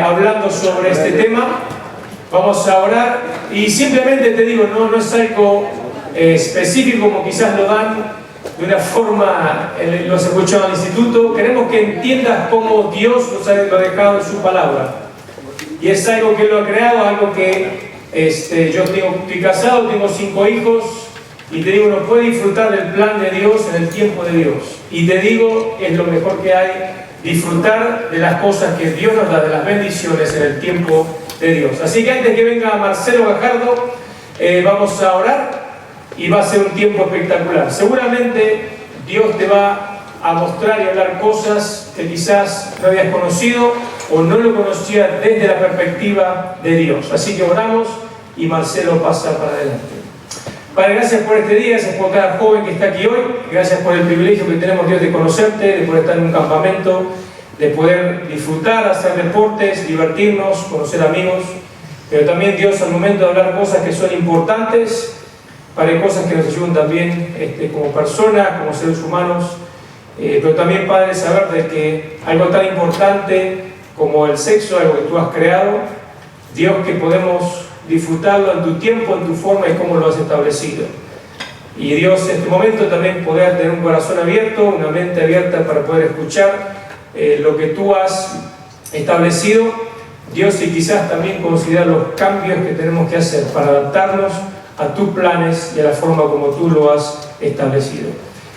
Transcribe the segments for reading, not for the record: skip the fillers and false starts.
hablando sobre este tema. Vamos a orar y simplemente te digo, no es algo específico como quizás lo dan de una forma, los escuchado en el instituto. Queremos que entiendas cómo Dios lo ha dejado en su palabra. Y es algo que Él lo ha creado, algo que yo estoy casado, tengo 5 hijos, y te digo, uno puede disfrutar del plan de Dios en el tiempo de Dios. Y te digo, es lo mejor que hay, disfrutar de las cosas que Dios nos da, de las bendiciones en el tiempo de Dios. Así que antes que venga Marcelo Gajardo, vamos a orar y va a ser un tiempo espectacular. Seguramente Dios te va a mostrar y hablar cosas que quizás no habías conocido o no lo conocías desde la perspectiva de Dios. Así que oramos y Marcelo pasa para adelante. Padre, gracias por este día, gracias por cada joven que está aquí hoy, gracias por el privilegio que tenemos, Dios, de conocerte, de poder estar en un campamento, de poder disfrutar, hacer deportes, divertirnos, conocer amigos, pero también, Dios, al momento de hablar cosas que son importantes, Padre, cosas que nos ayudan también como personas, como seres humanos, pero también, Padre, saber de que algo tan importante como el sexo, algo que tú has creado, Dios, que podemos disfrutarlo en tu tiempo, en tu forma y cómo lo has establecido. Y Dios, en este momento también poder tener un corazón abierto, una mente abierta para poder escuchar lo que tú has establecido, Dios, y quizás también considerar los cambios que tenemos que hacer para adaptarnos a tus planes y a la forma como tú lo has establecido.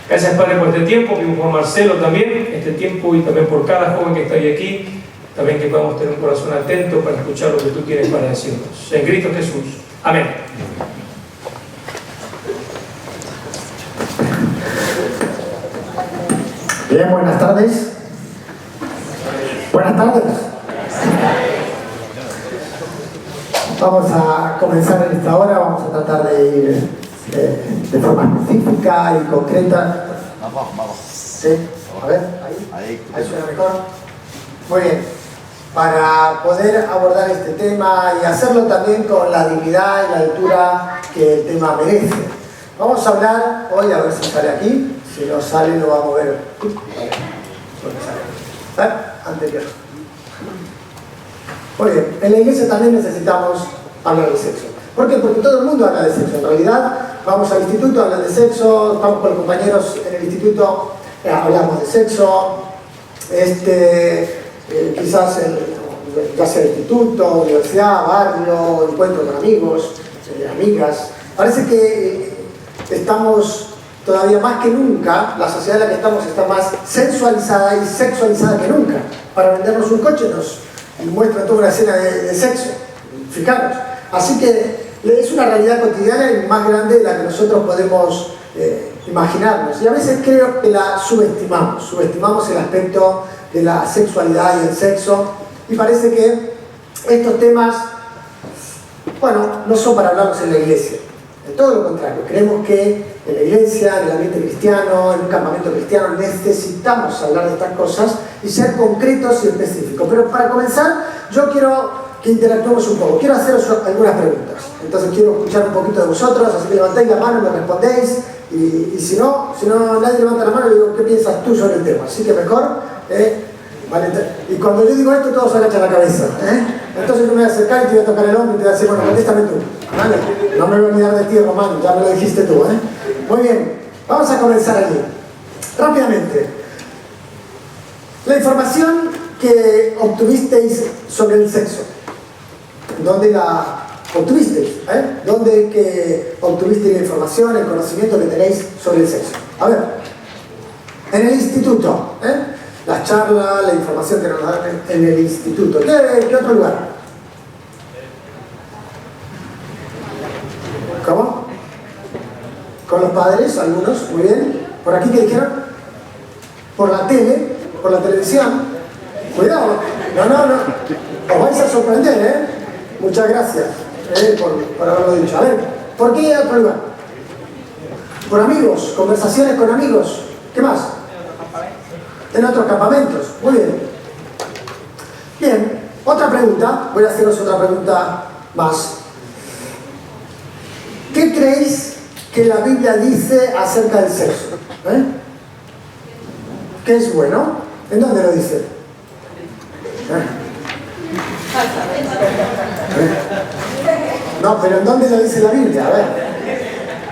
Gracias, Padre, por este tiempo, y por Marcelo también, este tiempo, y también por cada joven que está hoy aquí, también que podamos tener un corazón atento para escuchar lo que tú tienes para decirnos. En Cristo Jesús. Amén. Bien, buenas tardes. Buenas tardes. Vamos a comenzar en esta hora, vamos a tratar de ir de forma específica y concreta. Vamos. ¿Sí? A ver, ahí suena mejor. Muy bien. Para poder abordar este tema y hacerlo también con la dignidad y la altura que el tema merece. Vamos a hablar hoy, a ver si sale aquí. Si no sale, lo vamos a ver. ¿Sale? Anterior. Muy bien. En la iglesia también necesitamos hablar de sexo. ¿Por qué? Porque todo el mundo habla de sexo. En realidad, vamos al instituto, hablan de sexo, estamos con los compañeros en el instituto, hablamos de sexo. Quizás ya sea instituto, universidad, barrio, encuentro con amigos, amigas. Parece que estamos todavía más que nunca, la sociedad en la que estamos está más sensualizada y sexualizada que nunca. Para vendernos un coche nos muestran toda una escena de sexo, fijaros. Así que es una realidad cotidiana y más grande de la que nosotros podemos imaginarnos. Y a veces creo que la subestimamos el aspecto de la sexualidad y el sexo, y parece que estos temas, no son para hablarlos en la iglesia. De todo lo contrario, creemos que en la iglesia, en el ambiente cristiano, en un campamento cristiano, necesitamos hablar de estas cosas y ser concretos y específicos. Pero para comenzar, yo quiero que interactuemos un poco. Quiero haceros algunas preguntas. Entonces quiero escuchar un poquito de vosotros, así que levantáis la mano y me respondéis. Y si no nadie levanta la mano, le digo, ¿qué piensas tú sobre el tema? Así que mejor... Vale, y cuando yo digo esto, todos agachan la cabeza. Entonces yo me voy a acercar y te voy a tocar el hombro y te voy a decir, bueno, contéstame tú. ¿Vale? No me voy a olvidar de ti, Román, ya me lo dijiste tú. Muy bien, vamos a comenzar allí. Rápidamente. La información que obtuvisteis sobre el sexo. ¿Dónde la obtuvisteis? ¿Dónde que obtuvisteis la información, el conocimiento que tenéis sobre el sexo? A ver, en el instituto. La charla, la información que nos dan en el instituto. ¿Qué otro lugar? ¿Cómo? Con los padres, algunos, muy bien. ¿Por aquí qué dijeron? Por la tele, por la televisión. Cuidado, no. Os vais a sorprender, Muchas gracias por haberlo dicho. A ver, ¿por qué otro lugar? Por amigos, conversaciones con amigos. ¿Qué más? En otros campamentos. Muy bien. Bien, otra pregunta. Voy a haceros otra pregunta más. ¿Qué creéis que la Biblia dice acerca del sexo? ¿Qué es bueno? ¿En dónde lo dice? No, pero ¿en dónde lo dice la Biblia? A ver.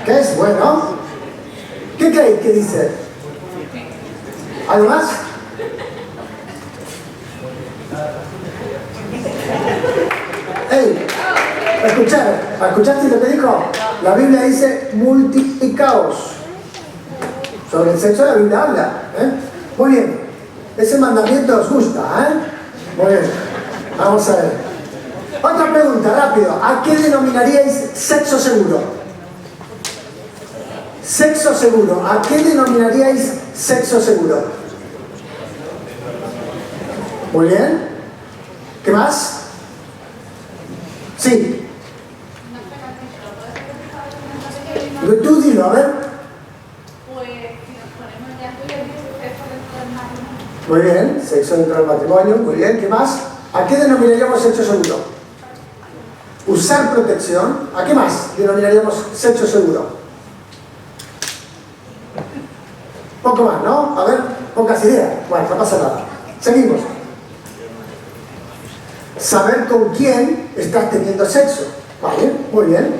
¿Qué es? Bueno. ¿Qué creéis que dice? ¿Algo más? ¡Ey! ¿Escuchaste lo que dijo? La Biblia dice multiplicaos. Sobre el sexo la Biblia habla. Muy bien. Ese mandamiento os gusta, Muy bien. Vamos a ver. Otra pregunta, rápido. ¿A qué denominaríais sexo seguro? Sexo seguro. ¿A qué denominaríais sexo seguro? Muy bien. ¿Qué más? Sí. Tú dilo, a ver. Muy bien, sexo dentro del matrimonio, muy bien. ¿Qué más? ¿A qué denominaríamos sexo seguro? Usar protección. ¿A qué más denominaríamos sexo seguro? Poco más, ¿no? A ver, pocas ideas. Bueno, no pasa nada. Seguimos. Saber con quién estás teniendo sexo. Vale, muy bien.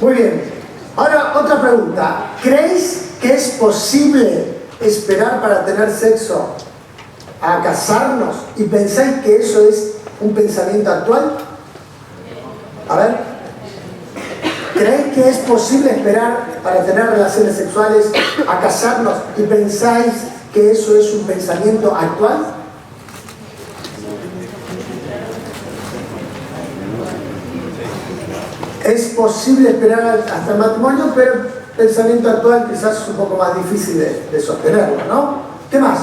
Muy bien. Ahora, otra pregunta. ¿Creéis que es posible esperar para tener sexo a casarnos? ¿Y pensáis que eso es un pensamiento actual? A ver. ¿Creéis que es posible esperar para tener relaciones sexuales a casarnos? ¿Y pensáis que eso es un pensamiento actual? Es posible esperar hasta el matrimonio, pero el pensamiento actual quizás es un poco más difícil de sostenerlo, ¿no? ¿Qué más?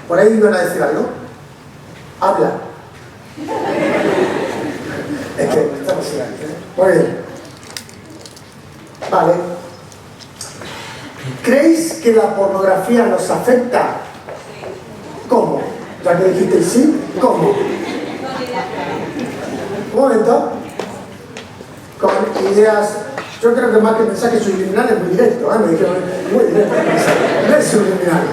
Por ahí iban a decir algo. Habla. Es que estamos en Muy bien. Vale. ¿Creéis que la pornografía nos afecta? ¿Cómo? Ya que dijiste sí, ¿cómo? Un momento. Con ideas, yo creo que más que mensaje subliminal es muy directo, me dijeron, muy directo el mensaje, no es subliminal,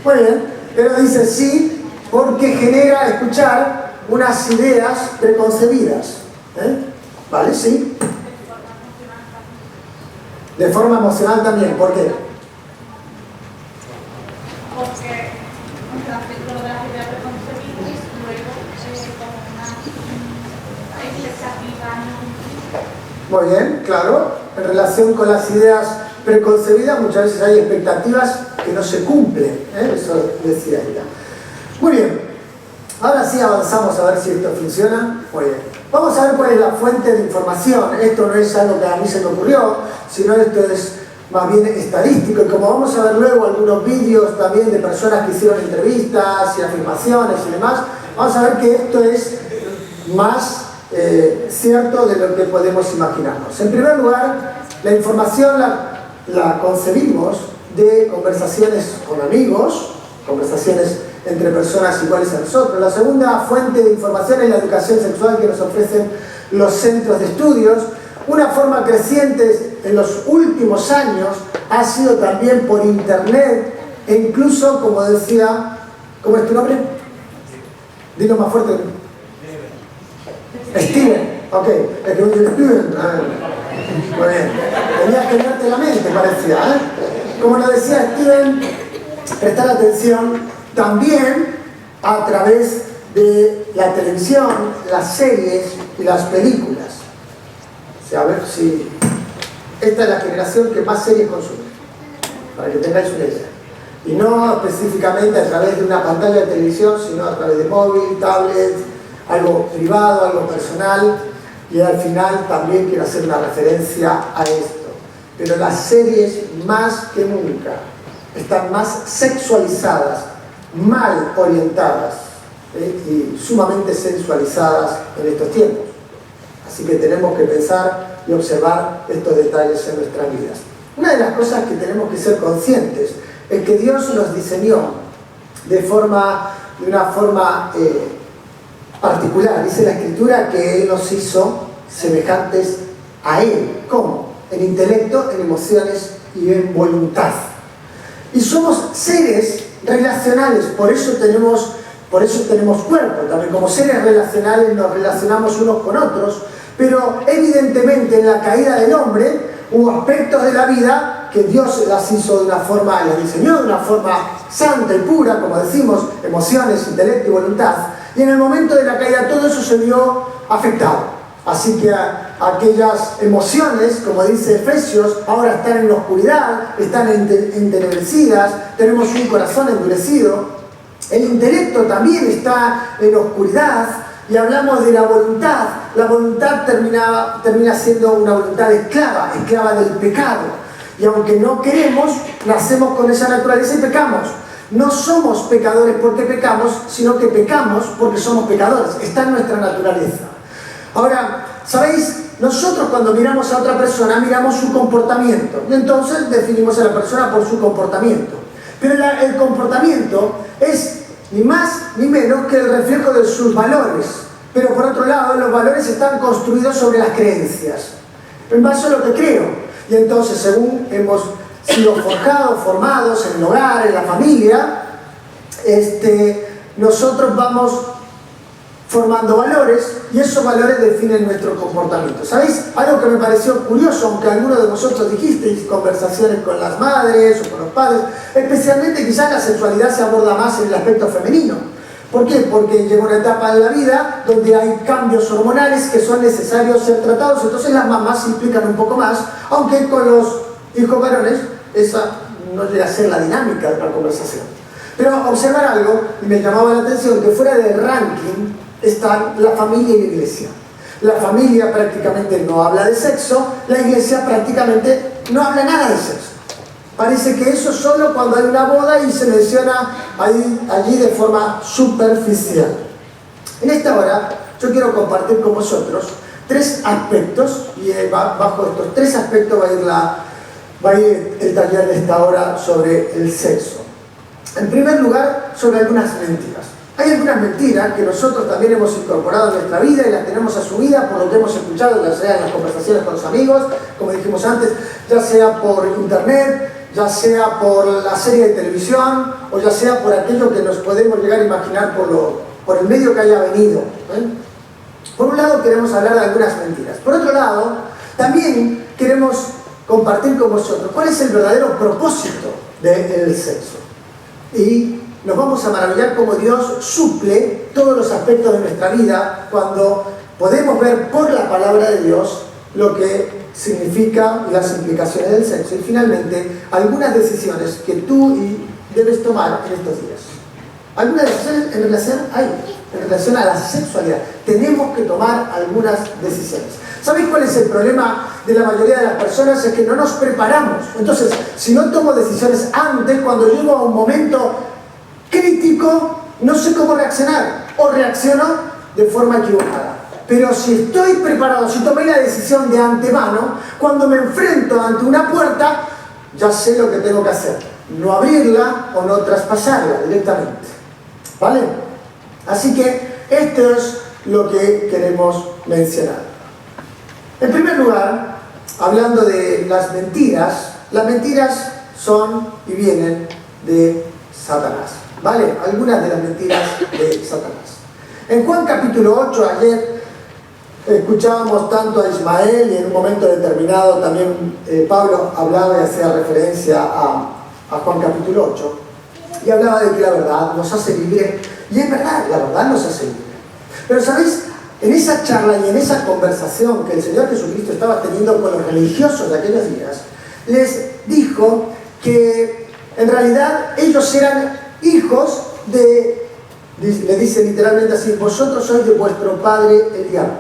Muy bien, pero dice sí, porque genera, escuchar, unas ideas preconcebidas, ¿vale? Sí. De forma emocional también, ¿por qué? Porque afecta lo de las ideas preconcebidas, luego como una expectativa. Muy bien, claro. En relación con las ideas preconcebidas, muchas veces hay expectativas que no se cumplen. Eso decía ella. Muy bien. Ahora sí avanzamos a ver si esto funciona. Muy bien. Vamos a ver cuál es la fuente de información. Esto no es algo que a mí se me ocurrió, sino esto es más bien estadístico. Y como vamos a ver luego algunos vídeos también de personas que hicieron entrevistas y afirmaciones y demás, vamos a ver que esto es más cierto de lo que podemos imaginarnos. En primer lugar, la información la concebimos de conversaciones con amigos, conversaciones entre personas iguales a nosotros. La segunda fuente de información es la educación sexual que nos ofrecen los centros de estudios. Una forma creciente en los últimos años ha sido también por internet e incluso, como decía, ¿cómo es tu nombre? Dilo más fuerte. Steven, ok, es que no tiene Steven. Muy bien, tenías que mirarte la mente, parecía, Como nos decía Steven, prestar atención también a través de la televisión, las series y las películas. O sea, a ver si esta es la generación que más series consume, para que tengáis una idea. Y no específicamente a través de una pantalla de televisión, sino a través de móvil, tablet, algo privado, algo personal, y al final también quiero hacer una referencia a esto. Pero las series más que nunca están más sexualizadas, mal orientadas y sumamente sensualizadas en estos tiempos. Así que tenemos que pensar y observar estos detalles en nuestras vidas. Una de las cosas que tenemos que ser conscientes es que Dios nos diseñó de una forma particular. Dice la Escritura que Él nos hizo semejantes a Él. ¿Cómo? En intelecto, en emociones y en voluntad. Y somos seres relacionales, por eso tenemos Por eso tenemos cuerpo, también como seres relacionales nos relacionamos unos con otros, pero evidentemente en la caída del hombre hubo aspectos de la vida que Dios las hizo de una forma, las diseñó de una forma santa y pura, como decimos, emociones, intelecto y voluntad, y en el momento de la caída todo eso se vio afectado. Así que aquellas emociones, como dice Efesios, ahora están en la oscuridad, están entenebrecidas, tenemos un corazón endurecido. El intelecto también está en oscuridad y hablamos de la voluntad. La voluntad termina siendo una voluntad esclava del pecado. Y aunque no queremos, nacemos con esa naturaleza y pecamos. No somos pecadores porque pecamos, sino que pecamos porque somos pecadores. Está en nuestra naturaleza. Ahora, ¿sabéis? Nosotros cuando miramos a otra persona, miramos su comportamiento. Y entonces definimos a la persona por su comportamiento. Pero el comportamiento es ni más ni menos que el reflejo de sus valores. Pero por otro lado, los valores están construidos sobre las creencias, en base a lo que creo. Y entonces, según hemos sido formados en el hogar, en la familia, nosotros vamos formando valores y esos valores definen nuestro comportamiento. ¿Sabéis? Algo que me pareció curioso, aunque algunos de vosotros dijisteis conversaciones con las madres o con los padres, especialmente quizás la sexualidad se aborda más en el aspecto femenino. ¿Por qué? Porque llega una etapa en la vida donde hay cambios hormonales que son necesarios ser tratados, entonces las mamás se implican un poco más, aunque con los hijos varones esa no llega a ser la dinámica de la conversación. Pero observar algo, y me llamaba la atención, que fuera del ranking están la familia y la iglesia. La familia prácticamente no habla de sexo, la iglesia prácticamente no habla nada de sexo. Parece que eso solo cuando hay una boda y se menciona allí de forma superficial. En esta hora yo quiero compartir con vosotros 3 aspectos, y bajo estos 3 aspectos va a ir el taller de esta hora sobre el sexo. En primer lugar, sobre algunas mentiras. Hay algunas mentiras que nosotros también hemos incorporado en nuestra vida y las tenemos asumidas por lo que hemos escuchado, ya sea en las conversaciones con los amigos, como dijimos antes, ya sea por internet, ya sea por la serie de televisión, o ya sea por aquello que nos podemos llegar a imaginar por el medio que haya venido. Por un lado queremos hablar de algunas mentiras. Por otro lado, también queremos compartir con vosotros cuál es el verdadero propósito del sexo. Y nos vamos a maravillar cómo Dios suple todos los aspectos de nuestra vida cuando podemos ver por la palabra de Dios lo que significa y las implicaciones del sexo. Y finalmente, algunas decisiones que tú debes tomar en estos días. Algunas decisiones en relación a la sexualidad. Tenemos que tomar algunas decisiones. ¿Sabéis cuál es el problema de la mayoría de las personas? Es que no nos preparamos. Entonces, si no tomo decisiones antes, cuando llego a un momento crítico, no sé cómo reaccionar, o reacciono de forma equivocada. Pero si estoy preparado, si tomé la decisión de antemano, cuando me enfrento ante una puerta, ya sé lo que tengo que hacer. No abrirla o no traspasarla directamente. ¿Vale? Así que esto es lo que queremos mencionar. En primer lugar, hablando de las mentiras son y vienen de Satanás. ¿Vale? Algunas de las mentiras de Satanás. En Juan capítulo 8, ayer escuchábamos tanto a Ismael y en un momento determinado también Pablo hablaba y hacía referencia a Juan capítulo 8 y hablaba de que la verdad nos hace libre, y es verdad, la verdad nos hace libre. Pero ¿sabéis? En esa charla y en esa conversación que el Señor Jesucristo estaba teniendo con los religiosos de aquellos días, les dijo que en realidad ellos eran hijos le dice literalmente así: vosotros sois de vuestro padre el diablo,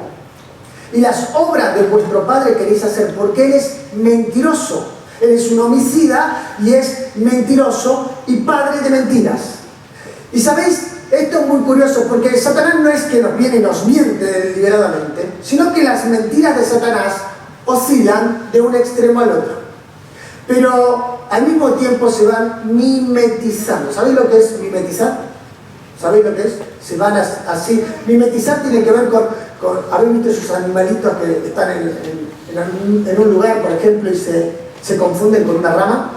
y las obras de vuestro padre queréis hacer, porque él es mentiroso, él es un homicida y es mentiroso y padre de mentiras. Y sabéis, esto es muy curioso, porque Satanás no es que nos viene y nos miente deliberadamente, sino que las mentiras de Satanás oscilan de un extremo al otro, pero al mismo tiempo se van mimetizando. ¿Sabéis lo que es mimetizar? ¿Sabéis lo que es? Se van así. Mimetizar tiene que ver con ¿habéis visto esos animalitos que están en un lugar, por ejemplo, y se confunden con una rama?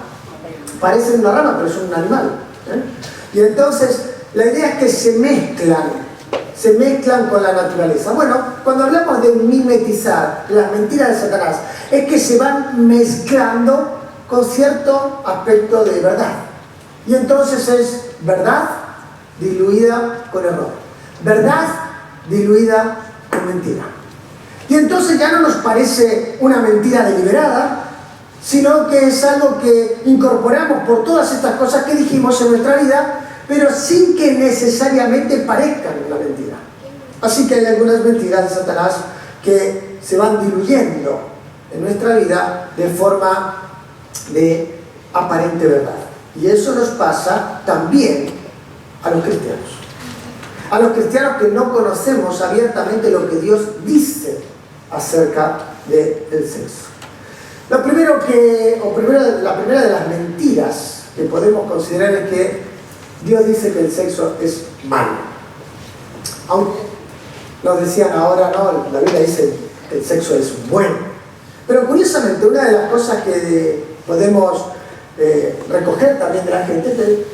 Parecen una rama, pero son un animal. Y entonces La idea es que se mezclan con la naturaleza. Bueno, cuando hablamos de mimetizar las mentiras de Satanás, es que se van mezclando con cierto aspecto de verdad. Y entonces es verdad diluida con error, verdad diluida con mentira. Y entonces ya no nos parece una mentira deliberada, sino que es algo que incorporamos por todas estas cosas que dijimos en nuestra vida, pero sin que necesariamente parezcan una mentira. Así que hay algunas mentiras de Satanás que se van diluyendo en nuestra vida de forma de aparente verdad. Y eso nos pasa también a los cristianos. A los cristianos que no conocemos abiertamente lo que Dios dice acerca del sexo. La primera de las mentiras que podemos considerar es que Dios dice que el sexo es malo. Aunque nos decían ahora, no, la Biblia dice que el sexo es bueno. Pero curiosamente, una de las cosas que podemos recoger también de la gente es que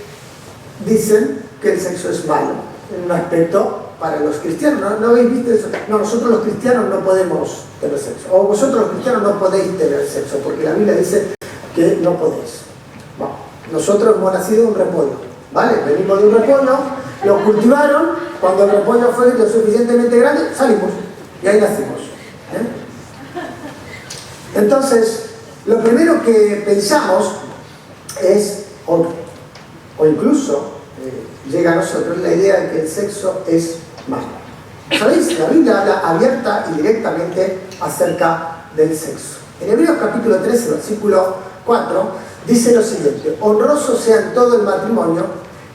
dicen que el sexo es malo, en un aspecto para los cristianos. ¿No habéis visto eso? No, nosotros los cristianos no podemos tener sexo. O vosotros los cristianos no podéis tener sexo, porque la Biblia dice que no podéis. Bueno, nosotros hemos nacido de un repollo, ¿vale? Venimos de un repollo, lo cultivaron, cuando el repollo fue lo suficientemente grande, salimos, y ahí nacimos. Entonces, lo primero que pensamos es, o incluso llega a nosotros la idea de que el sexo es malo. ¿Sabéis? La Biblia habla abierta y directamente acerca del sexo. En Hebreos capítulo 13, versículo 4, dice lo siguiente: honroso sea en todo el matrimonio,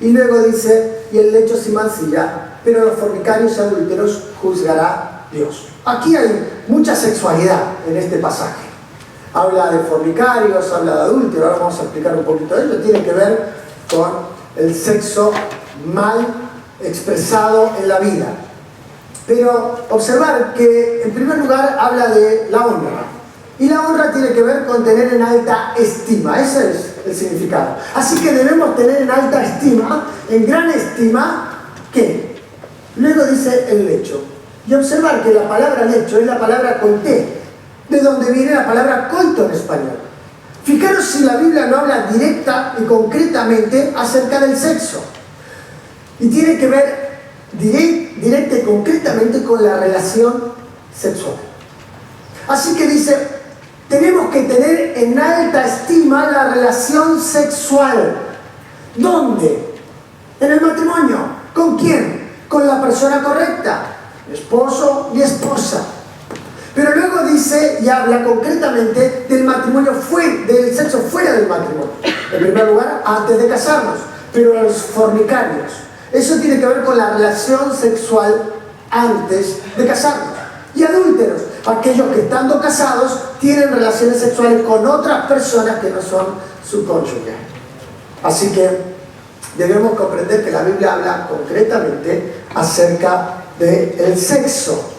y luego dice, y el lecho sin mancilla, pero los fornicarios y adúlteros juzgará Dios. Aquí hay mucha sexualidad en este pasaje. Habla de fornicarios, habla de adúlteros, ahora vamos a explicar un poquito de ello. Tiene que ver con el sexo mal expresado en la vida. Pero observar que en primer lugar habla de la honra. Y la honra tiene que ver con tener en alta estima. Ese es el significado. Así que debemos tener en alta estima, en gran estima, ¿qué? Luego dice el lecho. Y observar que la palabra lecho es la palabra coité, de donde viene la palabra coito en español. Fijaros si la Biblia no habla directa y concretamente acerca del sexo. Y tiene que ver directa y concretamente con la relación sexual. Así que dice, tenemos que tener en alta estima la relación sexual. ¿Dónde? En el matrimonio. ¿Con quién? Con la persona correcta. Esposo y esposa. Pero luego dice y habla concretamente del matrimonio, del sexo fuera del matrimonio. En primer lugar, antes de casarnos. Pero los fornicarios. Eso tiene que ver con la relación sexual antes de casarnos. Y adúlteros, aquellos que estando casados tienen relaciones sexuales con otras personas que no son su cónyuge. Así que debemos comprender que la Biblia habla concretamente acerca del sexo.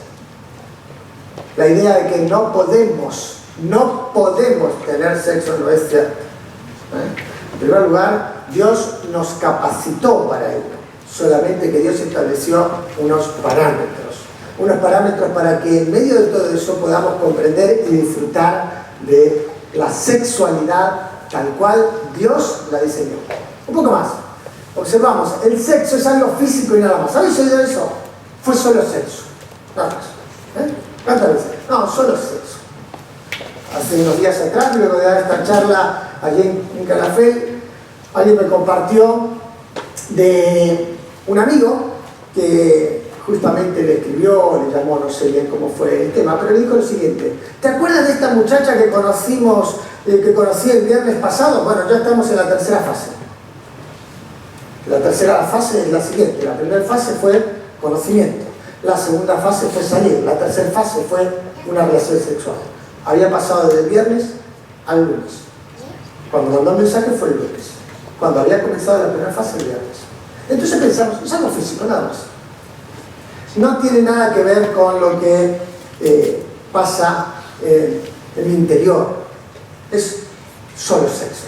La idea de que no podemos tener sexo no es cierta. En primer lugar, Dios nos capacitó para ello. Solamente que Dios estableció unos parámetros para que en medio de todo eso podamos comprender y disfrutar de la sexualidad tal cual Dios la diseñó. Un poco más. Observamos, el sexo es algo físico y nada más. ¿Habéis oído eso? Fue solo sexo. Nada más. ¿Cuántas veces? No, solo sexo. Hace unos días atrás, luego de dar esta charla allí en Calafell, alguien me compartió de un amigo que justamente le escribió, le llamó, no sé bien cómo fue el tema, pero le dijo lo siguiente: ¿te acuerdas de esta muchacha que conocí el viernes pasado? Bueno, ya estamos en la tercera fase. La tercera fase es la siguiente. La primera fase fue conocimiento. La segunda fase fue salir. La tercera fase fue una relación sexual. Había pasado desde el viernes al lunes. Cuando mandó el mensaje fue el lunes. Cuando había comenzado la primera fase, el viernes. Entonces pensamos, es algo físico, nada más. No tiene nada que ver con lo que pasa en el interior. Es solo sexo.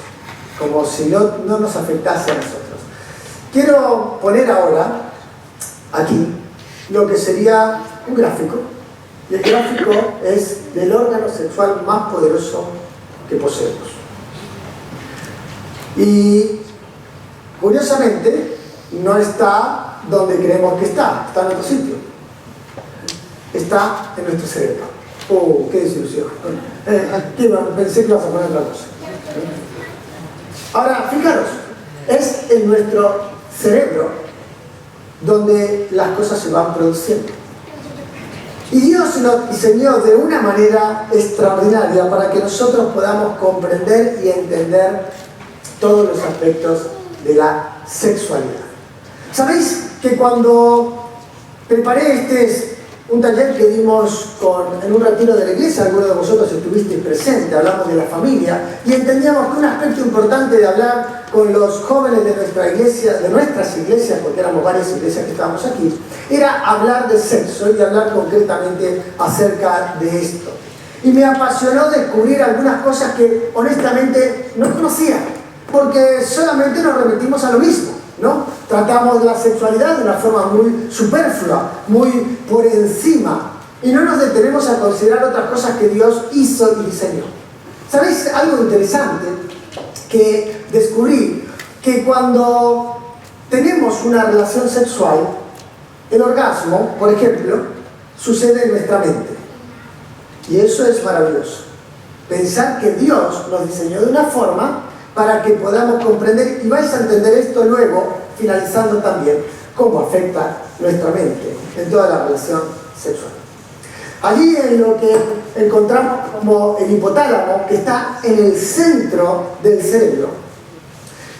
Como si no nos afectase a nosotros. quiero poner ahora aquí lo que sería un gráfico. Y el gráfico es del órgano sexual más poderoso que poseemos. Y curiosamente no está donde creemos que está en otro sitio. Está en nuestro cerebro. ¡Oh, qué desilusión! Pensé que ibas a poner otra cosa. Ahora, fijaros, es en nuestro cerebro donde las cosas se van produciendo. Y Dios nos diseñó de una manera extraordinaria para que nosotros podamos comprender y entender todos los aspectos de la sexualidad. ¿Sabéis que cuando preparé un taller que dimos en un retiro de la iglesia, algunos de vosotros estuvisteis presentes, hablamos de la familia, y entendíamos que un aspecto importante de hablar con los jóvenes de nuestra iglesia, de nuestras iglesias, porque éramos varias iglesias que estábamos aquí, era hablar de sexo y hablar concretamente acerca de esto. Y me apasionó descubrir algunas cosas que honestamente no conocía, porque solamente nos remitimos a lo mismo, ¿no? Tratamos la sexualidad de una forma muy superflua, muy por encima, y no nos detenemos a considerar otras cosas que Dios hizo y diseñó. ¿Sabéis algo interesante que descubrí? Que cuando tenemos una relación sexual, el orgasmo, por ejemplo, sucede en nuestra mente. Y eso es maravilloso. Pensar que Dios nos diseñó de una forma para que podamos comprender, y vais a entender esto luego, finalizando también, cómo afecta nuestra mente en toda la relación sexual. Allí en lo que encontramos como el hipotálamo, que está en el centro del cerebro,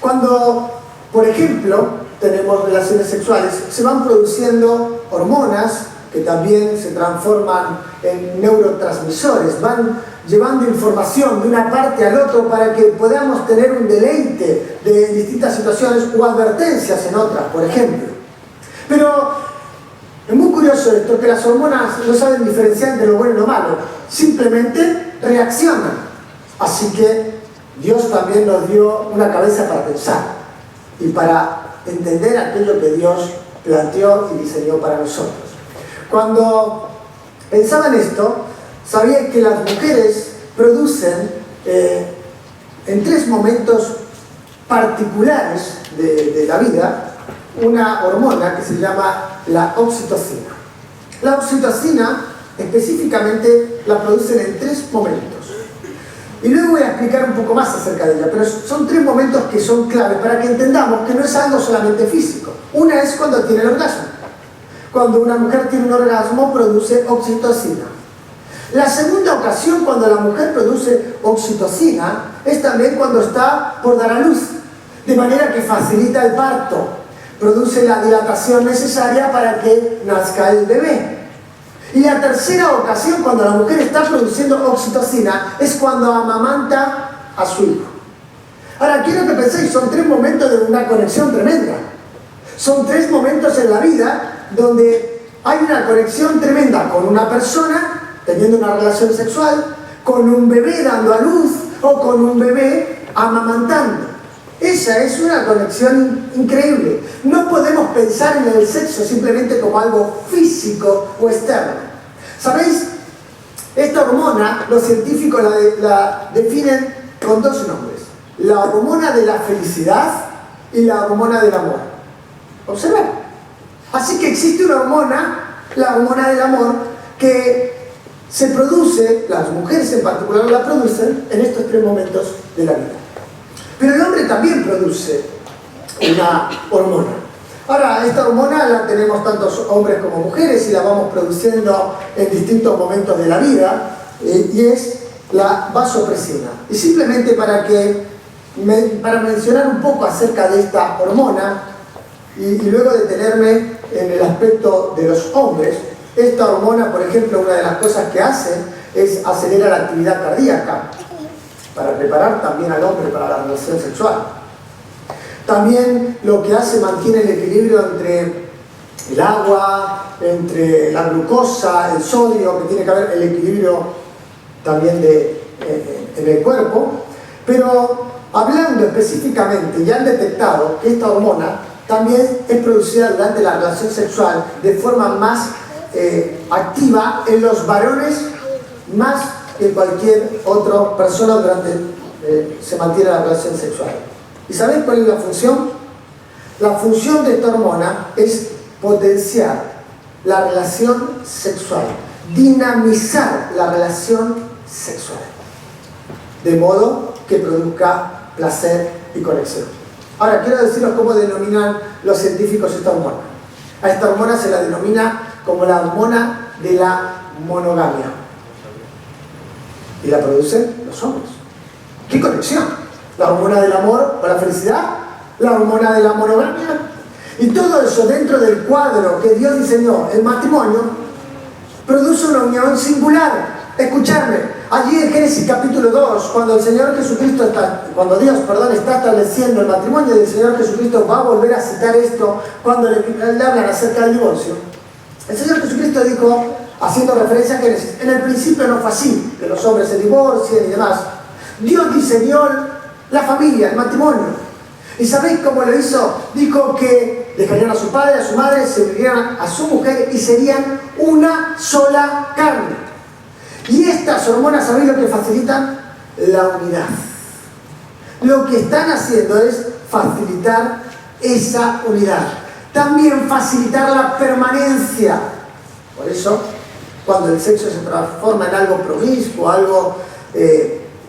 cuando, por ejemplo, tenemos relaciones sexuales, se van produciendo hormonas que también se transforman en neurotransmisores, van llevando información de una parte al otro para que podamos tener un deleite de distintas situaciones o advertencias en otras, por ejemplo. Pero es muy curioso esto, que las hormonas no saben diferenciar entre lo bueno y lo malo, simplemente reaccionan. Así que Dios también nos dio una cabeza para pensar y para entender aquello que Dios planteó y diseñó para nosotros. Cuando pensaba en esto, sabía que las mujeres producen en 3 momentos particulares de la vida una hormona que se llama la oxitocina. La oxitocina específicamente la producen en 3 momentos. Y luego voy a explicar un poco más acerca de ella, pero son 3 momentos que son clave para que entendamos que no es algo solamente físico. Una es cuando tiene el orgasmo. Cuando una mujer tiene un orgasmo, produce oxitocina. La segunda ocasión cuando la mujer produce oxitocina es también cuando está por dar a luz, de manera que facilita el parto, produce la dilatación necesaria para que nazca el bebé. Y la tercera ocasión cuando la mujer está produciendo oxitocina es cuando amamanta a su hijo. Ahora quiero que penséis, son 3 momentos de una conexión tremenda. Son 3 momentos en la vida donde hay una conexión tremenda con una persona teniendo una relación sexual, con un bebé dando a luz o con un bebé amamantando. Esa es una conexión increíble. No podemos pensar en el sexo simplemente como algo físico o externo. ¿Sabéis? Esta hormona, los científicos la definen con 2 nombres. La hormona de la felicidad y la hormona del amor. Observad. Así que existe una hormona, la hormona del amor, que se produce, las mujeres en particular la producen en estos 3 momentos de la vida. Pero el hombre también produce una hormona. Ahora, esta hormona la tenemos tantos hombres como mujeres y la vamos produciendo en distintos momentos de la vida, y es la vasopresina. Y simplemente para mencionar un poco acerca de esta hormona y luego detenerme en el aspecto de los hombres, esta hormona, por ejemplo, una de las cosas que hace es acelerar la actividad cardíaca para preparar también al hombre para la relación sexual. También lo que hace, mantiene el equilibrio entre el agua, entre la glucosa, el sodio, que tiene que haber el equilibrio también en el cuerpo. Pero hablando específicamente, ya han detectado que esta hormona también es producida durante la relación sexual de forma más activa en los varones más que en cualquier otra persona durante se mantiene la relación sexual. ¿Y sabéis cuál es la función? La función de esta hormona es potenciar la relación sexual, dinamizar la relación sexual, de modo que produzca placer y conexión. Ahora, quiero deciros cómo denominan los científicos esta hormona. A esta hormona se la denomina como la hormona de la monogamia. Y la producen los hombres. ¿Qué conexión? La hormona del amor o la felicidad, la hormona de la monogamia. Y todo eso dentro del cuadro que Dios diseñó, el matrimonio, produce una unión singular. Escuchadme, allí en Génesis capítulo 2, cuando el Señor Jesucristo cuando Dios está estableciendo el matrimonio del Señor Jesucristo, va a volver a citar esto cuando le hablan acerca del divorcio. El Señor Jesucristo dijo, haciendo referencia a Génesis, en el principio no fue así, que los hombres se divorcien y demás. Dios diseñó la familia, el matrimonio. ¿Y sabéis cómo lo hizo? Dijo que dejarían a su padre, a su madre, se unirían a su mujer y serían una sola carne. Y estas hormonas, ¿sabéis lo que facilitan? La unidad. Lo que están haciendo es facilitar esa unidad. También facilitar la permanencia. Por eso, cuando el sexo se transforma en algo promiscuo, algo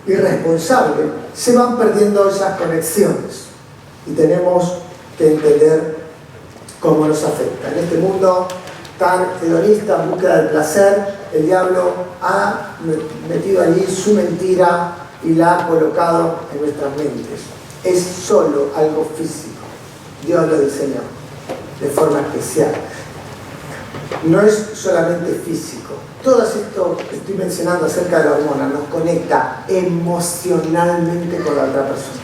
irresponsable, se van perdiendo esas conexiones. Y tenemos que entender cómo nos afecta. En este mundo tan hedonista, en búsqueda del placer, el diablo ha metido allí su mentira y la ha colocado en nuestras mentes. Es solo algo físico. Dios lo diseñó de forma especial. No es solamente físico. Todo esto que estoy mencionando acerca de la hormona nos conecta emocionalmente con la otra persona.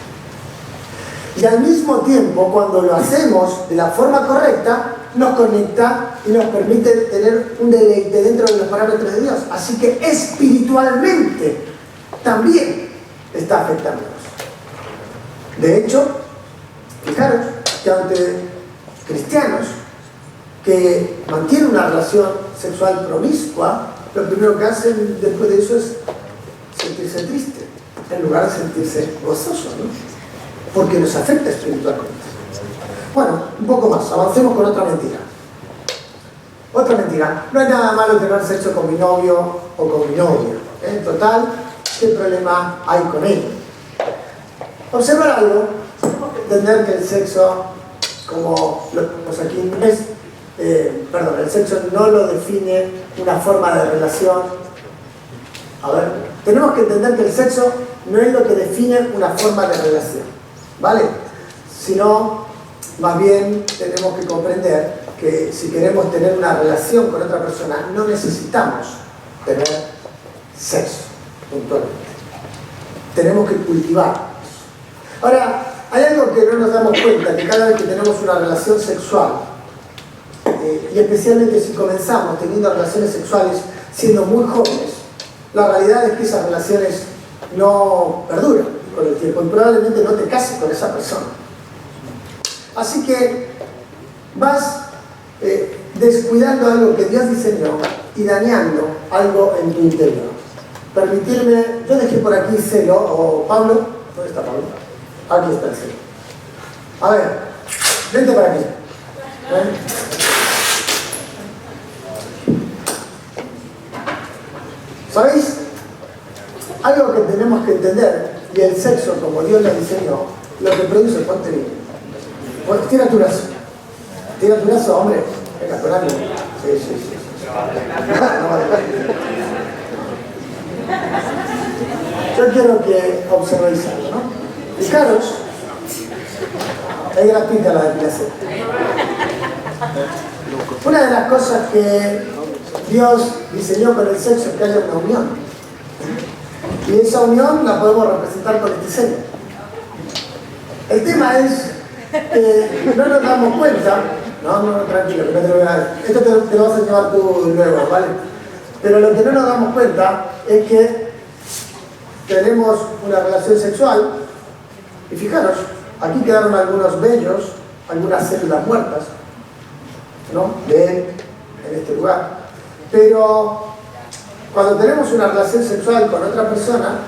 Y al mismo tiempo, cuando lo hacemos de la forma correcta, nos conecta y nos permite tener un deleite dentro de los parámetros de Dios. Así que espiritualmente también está afectándonos. De hecho, fijaros que ante cristianos que mantienen una relación sexual promiscua, lo primero que hacen después de eso es sentirse triste, en lugar de sentirse gozoso, ¿no? Porque nos afecta espiritualmente. Bueno, un poco más, avancemos con otra mentira. Otra mentira, no hay nada malo tener sexo con mi novio o con mi novia. En total, ¿qué problema hay con ello? Observar algo, entender que el sexo, como lo vemos aquí, el sexo no lo define una forma de relación. A ver, tenemos que entender que el sexo no es lo que define una forma de relación, ¿vale? Sino, más bien, tenemos que comprender que si queremos tener una relación con otra persona, no necesitamos tener sexo, puntualmente. Tenemos que cultivar eso. Ahora, hay algo que no nos damos cuenta, que cada vez que tenemos una relación sexual, y especialmente si comenzamos teniendo relaciones sexuales siendo muy jóvenes, la realidad es que esas relaciones no perduran con el tiempo y probablemente no te cases con esa persona. Así que vas descuidando algo que Dios diseñó y dañando algo en tu interior. Permitirme, yo dejé por aquí celo, o Pablo, ¿dónde está Pablo? Aquí está el celo. A ver, vente para aquí. ¿Sabéis? Algo que tenemos que entender, y el sexo, como Dios lo diseñó, lo que produce, ponte bien. Pues, tira tu brazo. Tira tu brazo, hombre. Venga, por ánimo. Sí. Yo quiero que observéis algo, ¿no? Fijaros, es gratuita la depilación. Una de las cosas que Dios diseñó con el sexo es que haya una unión. Y esa unión la podemos representar con este sello. El tema es que no nos damos cuenta. No, tranquilo, que no te lo voy a dar. Esto te lo vas a llevar tú luego, ¿vale? Pero lo que no nos damos cuenta es que tenemos una relación sexual y fijaros, aquí quedaron algunos vellos algunas células muertas, ¿no?, de él en este lugar. Pero cuando tenemos una relación sexual con otra persona,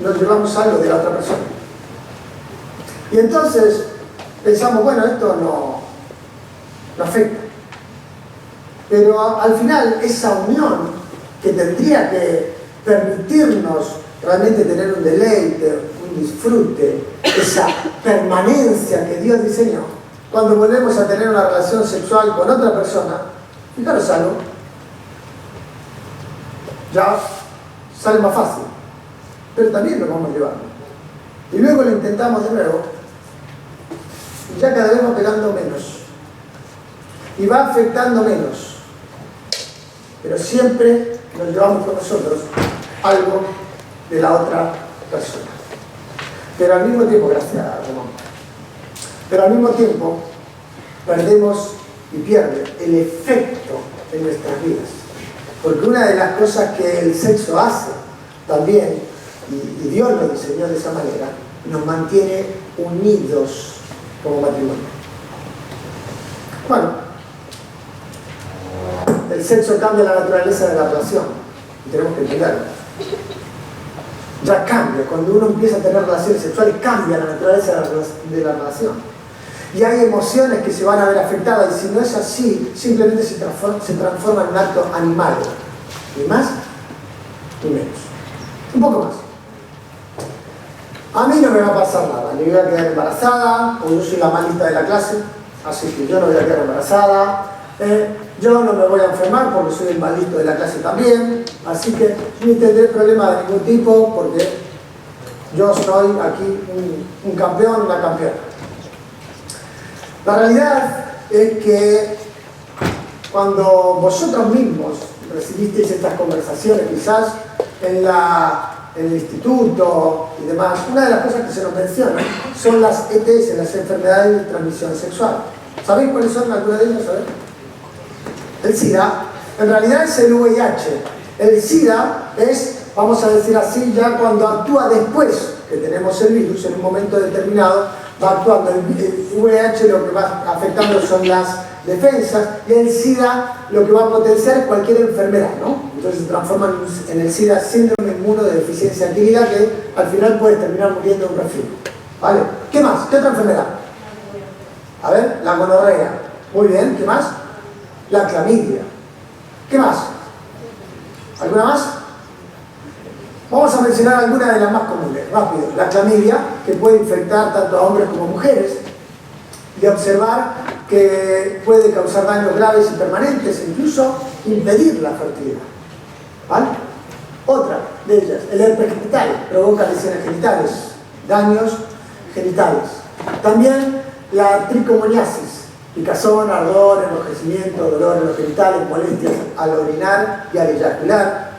nos llevamos algo de la otra persona. Y entonces pensamos, bueno, esto no afecta. Pero al final esa unión que tendría que permitirnos realmente tener un deleite, un disfrute, esa permanencia que Dios diseñó, cuando volvemos a tener una relación sexual con otra persona, fijaros algo, ya sale más fácil, pero también lo vamos llevando. Y luego lo intentamos de nuevo, y ya cada vez va pegando menos, y va afectando menos, pero siempre nos llevamos con nosotros algo de la otra persona. Pero al mismo tiempo, gracias Ramón, pero al mismo tiempo perdemos y pierde el efecto en nuestras vidas. Porque una de las cosas que el sexo hace también, y Dios lo diseñó de esa manera, nos mantiene unidos como matrimonio. Bueno, el sexo cambia la naturaleza de la relación, y tenemos que entenderlo. Ya cambia, cuando uno empieza a tener relaciones sexuales, cambia la naturaleza de la relación. Y hay emociones que se van a ver afectadas, y si no es así, simplemente se transforma en un acto animal. Ni más, ni menos. Un poco más. A mí no me va a pasar nada, ni voy a quedar embarazada, o yo soy la malita de la clase, así que yo no voy a quedar embarazada. Yo no me voy a enfermar porque soy el maldito de la clase también, así que ni tendré problema de ningún tipo porque yo soy aquí un campeón, una campeona. La realidad es que cuando vosotros mismos recibisteis estas conversaciones, quizás en el instituto y demás, una de las cosas que se nos menciona son las ETS, las enfermedades de transmisión sexual. ¿Sabéis cuáles son algunas de ellas? ¿Sabéis? El SIDA, en realidad es el VIH. El SIDA es, vamos a decir así, ya cuando actúa después que tenemos el virus, en un momento determinado, va actuando. El VIH lo que va afectando son las defensas, y el SIDA lo que va a potenciar es cualquier enfermedad, ¿no? Entonces se transforma en el SIDA síndrome inmunodeficiencia adquirida, que al final puede terminar muriendo de un resfriado. ¿Vale? ¿Qué más? ¿Qué otra enfermedad? A ver, la gonorrea. Muy bien, ¿qué más? La clamidia. ¿Qué más? ¿Alguna más? Vamos a mencionar algunas de las más comunes, rápido. La clamidia, que puede infectar tanto a hombres como a mujeres, y observar que puede causar daños graves y permanentes, e incluso impedir la fertilidad. ¿Vale? Otra de ellas, el herpes genital, provoca lesiones genitales, daños genitales. También la tricomoniasis, picazón, ardor, enrojecimiento, dolor en los genitales, molestias al orinar y al eyacular.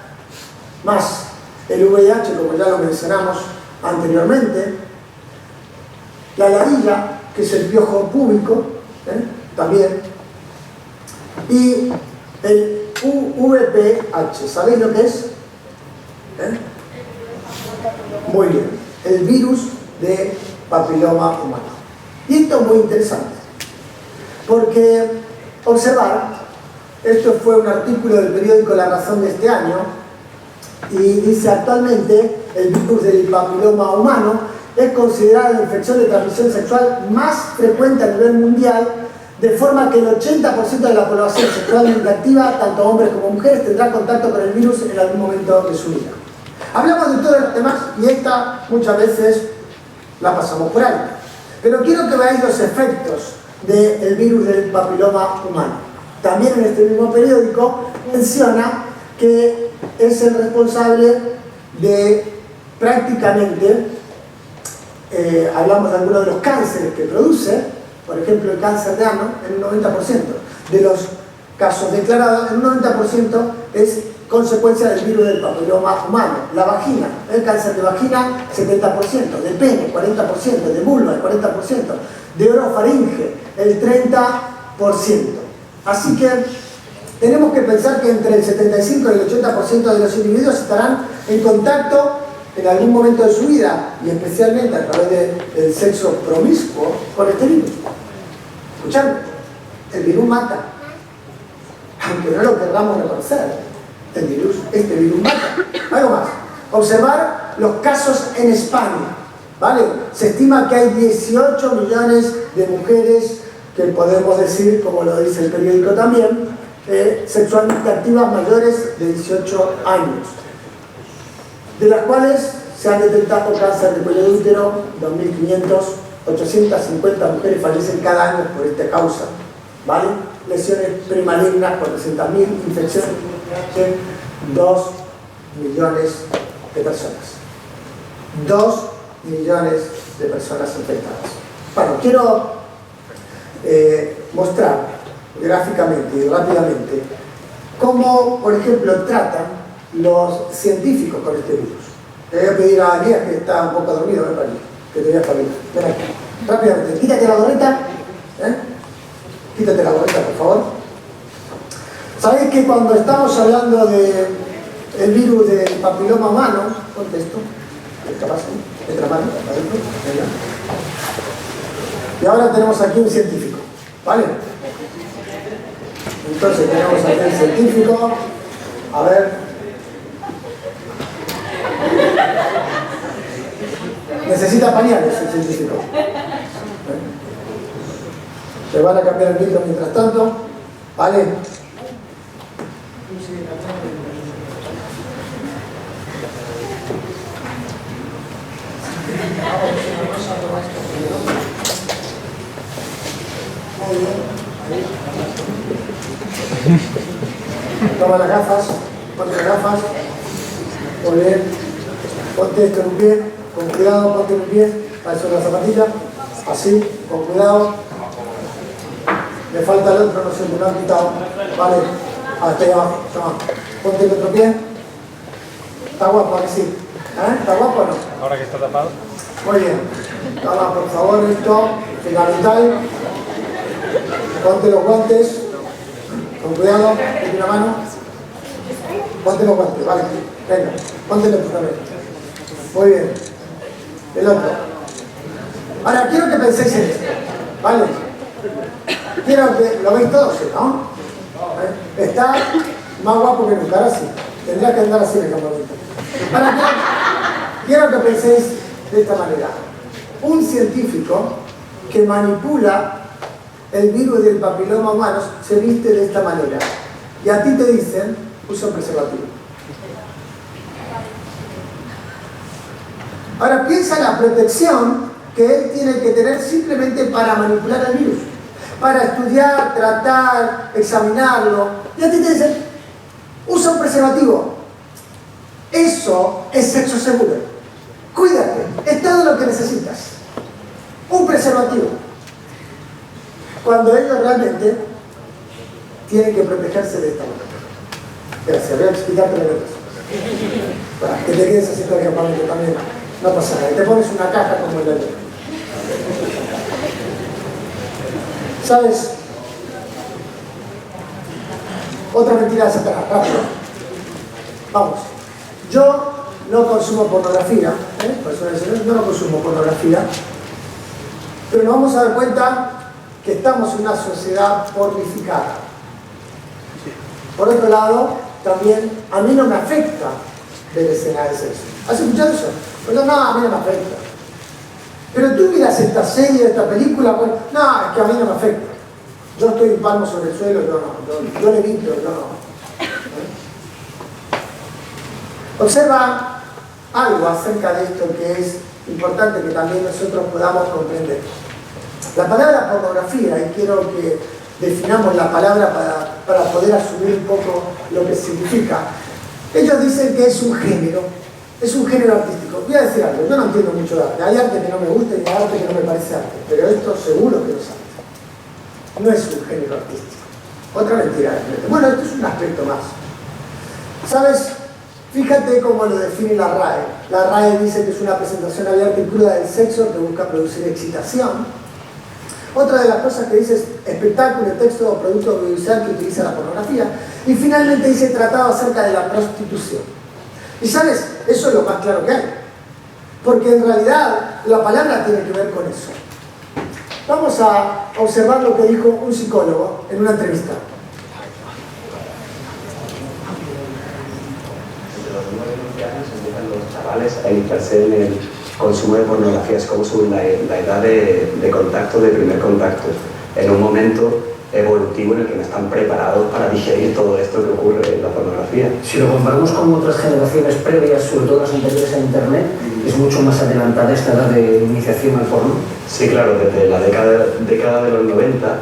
Más el VIH, como ya lo mencionamos anteriormente. La ladilla, que es el piojo púbico, también. Y el VPH, ¿sabéis lo que es? Muy bien, el virus de papiloma humano. Y esto es muy interesante, porque observar, esto fue un artículo del periódico La Razón de este año, y dice: actualmente el virus del papiloma humano es considerada la infección de transmisión sexual más frecuente a nivel mundial, de forma que el 80% de la población sexualmente activa, tanto hombres como mujeres, tendrá contacto con el virus en algún momento de su vida. Hablamos de todos los temas y esta muchas veces la pasamos por ahí. Pero quiero que veáis los efectos del virus del papiloma humano. También en este mismo periódico menciona que es el responsable de prácticamente, hablamos de algunos de los cánceres que produce, por ejemplo el cáncer de ano, en un 90% de los casos declarados, en un 90% es consecuencia del virus del papiloma humano. La vagina, el cáncer de vagina, 70%, de pene, 40%, de vulva, el 40%, de orofaringe, el 30%. Así que tenemos que pensar que entre el 75 y el 80% de los individuos estarán en contacto en algún momento de su vida, y especialmente a través del sexo promiscuo, con este virus. Escuchadme, el virus mata. Aunque no lo querramos reconocer, este virus mata. Algo más. Observar los casos en España. ¿Vale? Se estima que hay 18 millones de mujeres que podemos decir, como lo dice el periódico también, sexualmente activas mayores de 18 años, de las cuales se han detectado cáncer de cuello de útero, 2.500, 850 mujeres fallecen cada año por esta causa, ¿vale? Lesiones premalignas, 400.000, infecciones, 2 millones de personas. 2 millones de personas infectadas. Bueno, quiero mostrar gráficamente y rápidamente cómo, por ejemplo, tratan los científicos con este virus. Le voy a pedir a Elías, que está un poco dormido, ven para aquí, que te voy a espabilar. Ven aquí, rápidamente, quítate la gorrita, quítate la gorrita, por favor. ¿Sabéis que cuando estamos hablando del virus del papiloma humano, ponte esto, ¿qué pasa? Entra mano, adentro, venga. Y ahora tenemos aquí un científico, ¿vale? Entonces tenemos aquí el científico, a ver. Necesita pañales el científico. Le van a cambiar el micro mientras tanto, ¿vale? Toma las gafas, ponte las gafas, muy bien, ponte esto en un pie, con cuidado, ponte en un pie, para eso la zapatilla, así, con cuidado, le falta el otro, no sé, me lo han quitado, vale, hasta ahí abajo, toma, ponte el otro pie, está guapo, ¿a que sí? ¿Está guapo o no? Ahora que está tapado. Muy bien, toma por favor esto, fundamental, ponte los guantes, con cuidado, ponte una mano, ponte los guantes, vale, venga, ponte el otro también, muy bien, el otro. Ahora quiero que penséis en esto, ¿vale? Quiero que, lo veis todos, ¿no? Está más guapo que nunca, ahora sí, tendrá que andar así en el campamento. Ahora quiero que penséis de esta manera, un científico que manipula el virus del papiloma humano se viste de esta manera y a ti te dicen usa un preservativo. Ahora piensa en la protección que él tiene que tener simplemente para manipular el virus, para estudiar, tratar, examinarlo, y a ti te dicen usa un preservativo. Eso es sexo seguro. Cuídate, es todo lo que necesitas, un preservativo, cuando ellos realmente tienen que protegerse de esta manera. Gracias, voy a explicarte la cosa. Para que te quedes así todo el campamento también, no pasa nada. Y te pones una caja como el otro. ¿Sabes? Otra mentira de Satanás, rápido. Vamos. Yo no consumo pornografía, no consumo pornografía, pero nos vamos a dar cuenta que estamos en una sociedad pornificada. Por otro lado, también a mí no me afecta ver escenas de sexo. ¿Has escuchado eso? Pero no, a mí no me afecta. Pero tú miras esta serie, esta película, pues, no, es que a mí no me afecta. Yo estoy en palmo sobre el suelo, yo le evito, yo no. Observa algo acerca de esto que es importante que también nosotros podamos comprender. La palabra pornografía, y quiero que definamos la palabra para poder asumir un poco lo que significa. Ellos dicen que es un género artístico. Voy a decir algo, yo no entiendo mucho de arte. Hay arte que no me gusta y hay arte que no me parece arte, pero esto seguro que no es arte. No es un género artístico. Otra mentira. Bueno, esto es un aspecto más. ¿Sabes? Fíjate cómo lo define la RAE. La RAE dice que es una presentación abierta y cruda del sexo que busca producir excitación. Otra de las cosas que dice es espectáculo, texto o producto audiovisual que utiliza la pornografía. Y finalmente dice tratado acerca de la prostitución. Y sabes, eso es lo más claro que hay. Porque en realidad la palabra tiene que ver con eso. Vamos a observar lo que dijo un psicólogo en una entrevista. Entre los 9 y 11 años empiezan los chavales a iniciarse en el consumo de pornografía. Es como la edad de contacto, de primer contacto, en un momento evolutivo en el que no están preparados para digerir todo esto que ocurre en la pornografía. Si lo comparamos con otras generaciones previas, sobre todo las anteriores a Internet, es mucho más adelantada esta edad de iniciación al porno. Sí, claro, desde la década de los 90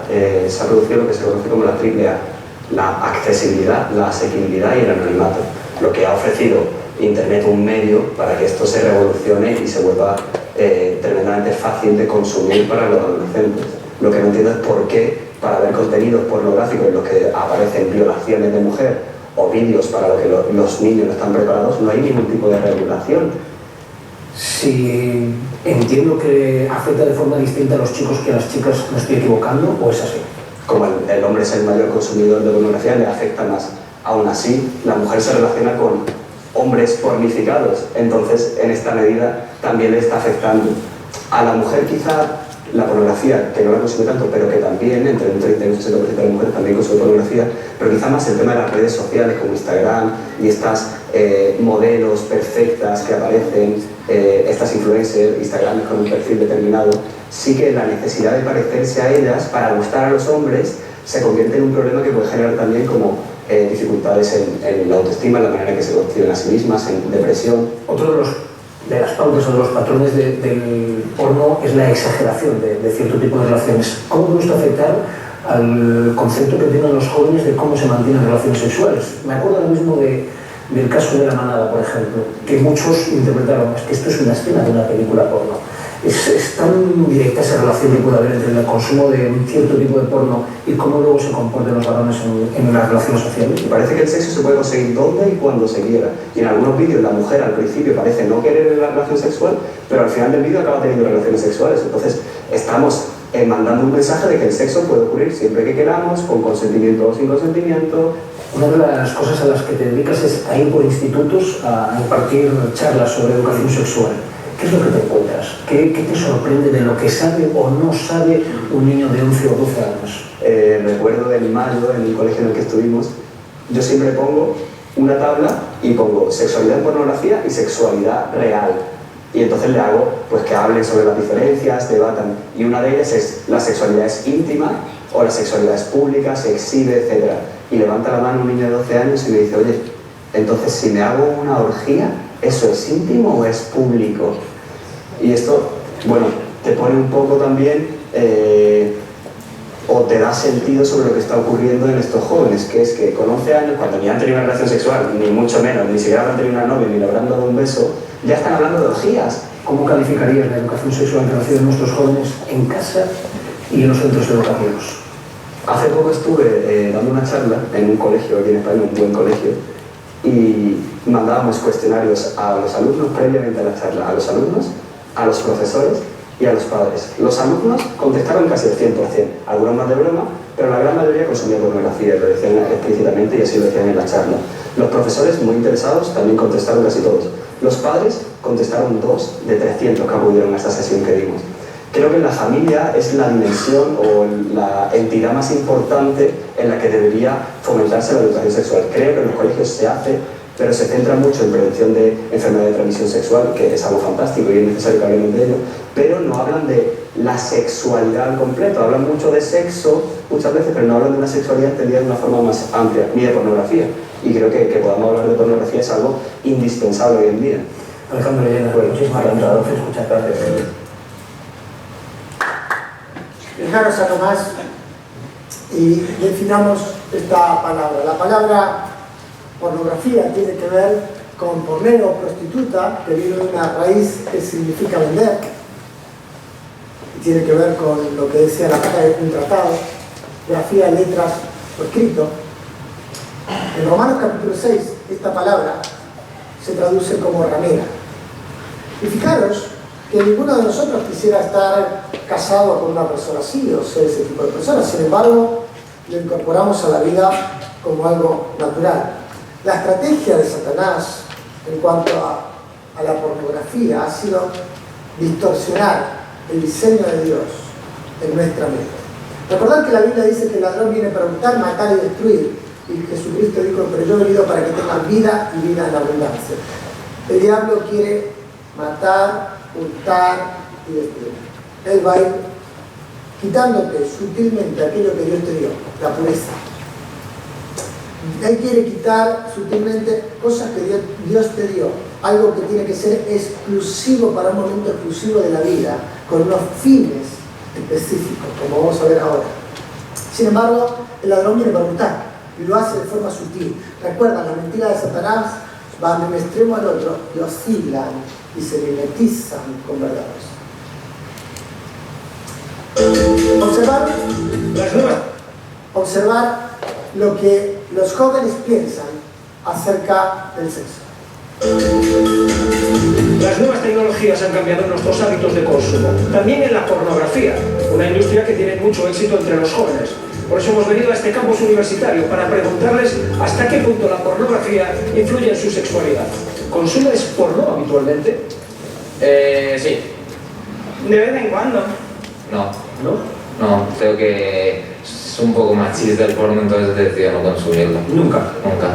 se ha producido lo que se conoce como la triple A: la accesibilidad, la asequibilidad y el anonimato, lo que ha ofrecido Internet un medio para que esto se revolucione y se vuelva tremendamente fácil de consumir para los adolescentes. Lo que no entiendo es por qué, para ver contenidos pornográficos en los que aparecen violaciones de mujer o vídeos para los que los niños no están preparados, no hay ningún tipo de regulación. Si entiendo que afecta de forma distinta a los chicos que a las chicas, ¿me estoy equivocando o es así? Como el hombre es el mayor consumidor de pornografía, le afecta más. Aún así, la mujer se relaciona con hombres pornificados, entonces en esta medida también le está afectando. A la mujer quizá la pornografía, que no la consume tanto, pero que también, entre un 30 y un 60% de las mujeres también consume pornografía, pero quizá más el tema de las redes sociales como Instagram y estas modelos perfectas que aparecen, estas influencers, Instagram con un perfil determinado, sí que la necesidad de parecerse a ellas para gustar a los hombres se convierte en un problema que puede generar también como dificultades en la autoestima, en la manera en que se conciben a sí mismas, en depresión. Otro de las pautas o de los patrones del porno es la exageración de cierto tipo de relaciones. ¿Cómo puede esto afectar al concepto que tienen los jóvenes de cómo se mantienen relaciones sexuales? Me acuerdo ahora mismo del caso de La Manada, por ejemplo, que muchos interpretaron, es que esto es una escena de una película porno. Es tan directa esa relación que puede haber entre el consumo de un cierto tipo de porno y cómo luego se comportan los varones en las relaciones sociales. Y parece que el sexo se puede conseguir donde y cuando se quiera. Y en algunos vídeos la mujer al principio parece no querer la relación sexual, pero al final del vídeo acaba teniendo relaciones sexuales. Entonces estamos mandando un mensaje de que el sexo puede ocurrir siempre que queramos, con consentimiento o sin consentimiento. Una de las cosas a las que te dedicas es a ir por institutos a impartir charlas sobre educación sexual. ¿Qué es lo que te encuentras? ¿Qué te sorprende de lo que sabe o no sabe un niño de 11 o 12 años? Recuerdo en mayo, en el colegio en el que estuvimos, yo siempre pongo una tabla y pongo sexualidad en pornografía y sexualidad real. Y entonces le hago pues que hablen sobre las diferencias, debatan. Y una de ellas es la sexualidad es íntima o la sexualidad es pública, se exhibe, etc. Y levanta la mano un niño de 12 años y me dice, oye, entonces si me hago una orgía, ¿eso es íntimo o es público? Y esto, bueno, te pone un poco también, o te da sentido sobre lo que está ocurriendo en estos jóvenes, que es que con 11 años, cuando ni han tenido una relación sexual, ni mucho menos, ni siquiera han tenido una novia, ni le habrán dado un beso, ya están hablando de orgías. ¿Cómo calificarías la educación sexual que reciben nuestros jóvenes en casa y en los centros educativos? Hace poco estuve dando una charla en un colegio aquí en España, un buen colegio, y mandábamos cuestionarios a los alumnos previamente a la charla, a los alumnos, a los profesores y a los padres. Los alumnos contestaron casi el 100%, algunos más de broma, pero la gran mayoría consumía pornografía, lo decían explícitamente y así lo decían en la charla. Los profesores, muy interesados, también contestaron casi todos. Los padres contestaron 2 de 300 que acudieron a esta sesión que dimos. Creo que la familia es la dimensión o la entidad más importante en la que debería fomentarse la educación sexual. Creo que en los colegios se hace, pero se centra mucho en prevención de enfermedades de transmisión sexual, que es algo fantástico y es necesario que hablemos de ello, pero no hablan de la sexualidad al completo. Hablan mucho de sexo muchas veces, pero no hablan de una sexualidad entendida de una forma más amplia, ni de pornografía. Y creo que podamos hablar de pornografía es algo indispensable hoy en día. Alejandro Llena, muchísimas gracias por escucharte. Fijaros a nomás y definamos esta palabra. La palabra pornografía tiene que ver con porneo, prostituta, que viene de una raíz que significa vender, y tiene que ver con lo que decía la palabra de un tratado, grafía, letras o escrito. En Romanos capítulo 6, esta palabra se traduce como ramera. Y fijaros que ninguno de nosotros quisiera estar casado con una persona así o ser ese tipo de persona. Sin embargo, lo incorporamos a la vida como algo natural. La estrategia de Satanás en cuanto a la pornografía ha sido distorsionar el diseño de Dios en nuestra mente. Recordad que la Biblia dice que el ladrón viene para hurtar, matar y destruir, y Jesucristo dijo, pero yo he venido para que tengan vida y vida en abundancia. El diablo quiere matar, hurtar y destruir. Él va a ir quitándote sutilmente aquello que Dios te dio, la pureza. Él quiere quitar sutilmente cosas que Dios te dio, algo que tiene que ser exclusivo para un momento exclusivo de la vida, con unos fines específicos, como vamos a ver ahora. Sin embargo, el ladrón viene para hurtar y lo hace de forma sutil. Recuerda, la mentira de Satanás van de un extremo al otro y oscilan y se mimetizan con verdades. Observar lo que los jóvenes piensan acerca del sexo. Las nuevas tecnologías han cambiado nuestros hábitos de consumo, también en la pornografía, una industria que tiene mucho éxito entre los jóvenes. Por eso hemos venido a este campus universitario para preguntarles hasta qué punto la pornografía influye en su sexualidad. ¿Consumes porno habitualmente? Sí. De vez en cuando. No. ¿No? No, creo que es un poco machista el porno, entonces decido no consumirlo. Nunca. Nunca.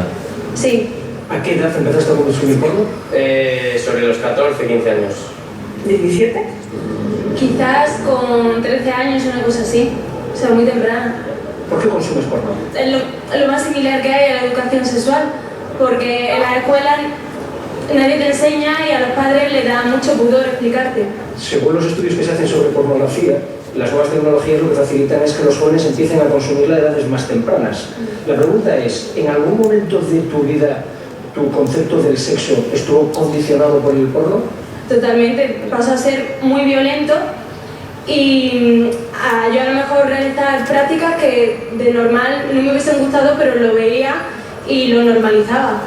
Sí. ¿A qué edad empezaste a consumir porno? Sobre los 14, 15 años. ¿17? Quizás con 13 años, una cosa así. O sea, muy temprana. ¿Por qué consumes porno? Es lo más similar que hay a la educación sexual, porque en la escuela nadie te enseña y a los padres les da mucho pudor explicarte. Según los estudios que se hacen sobre pornografía, las nuevas tecnologías lo que facilitan es que los jóvenes empiecen a consumirla a edades más tempranas. La pregunta es, ¿en algún momento de tu vida tu concepto del sexo estuvo condicionado por el porno? Totalmente, pasó a ser muy violento y yo a lo mejor realizar prácticas que de normal no me hubiesen gustado, pero lo veía y lo normalizaba.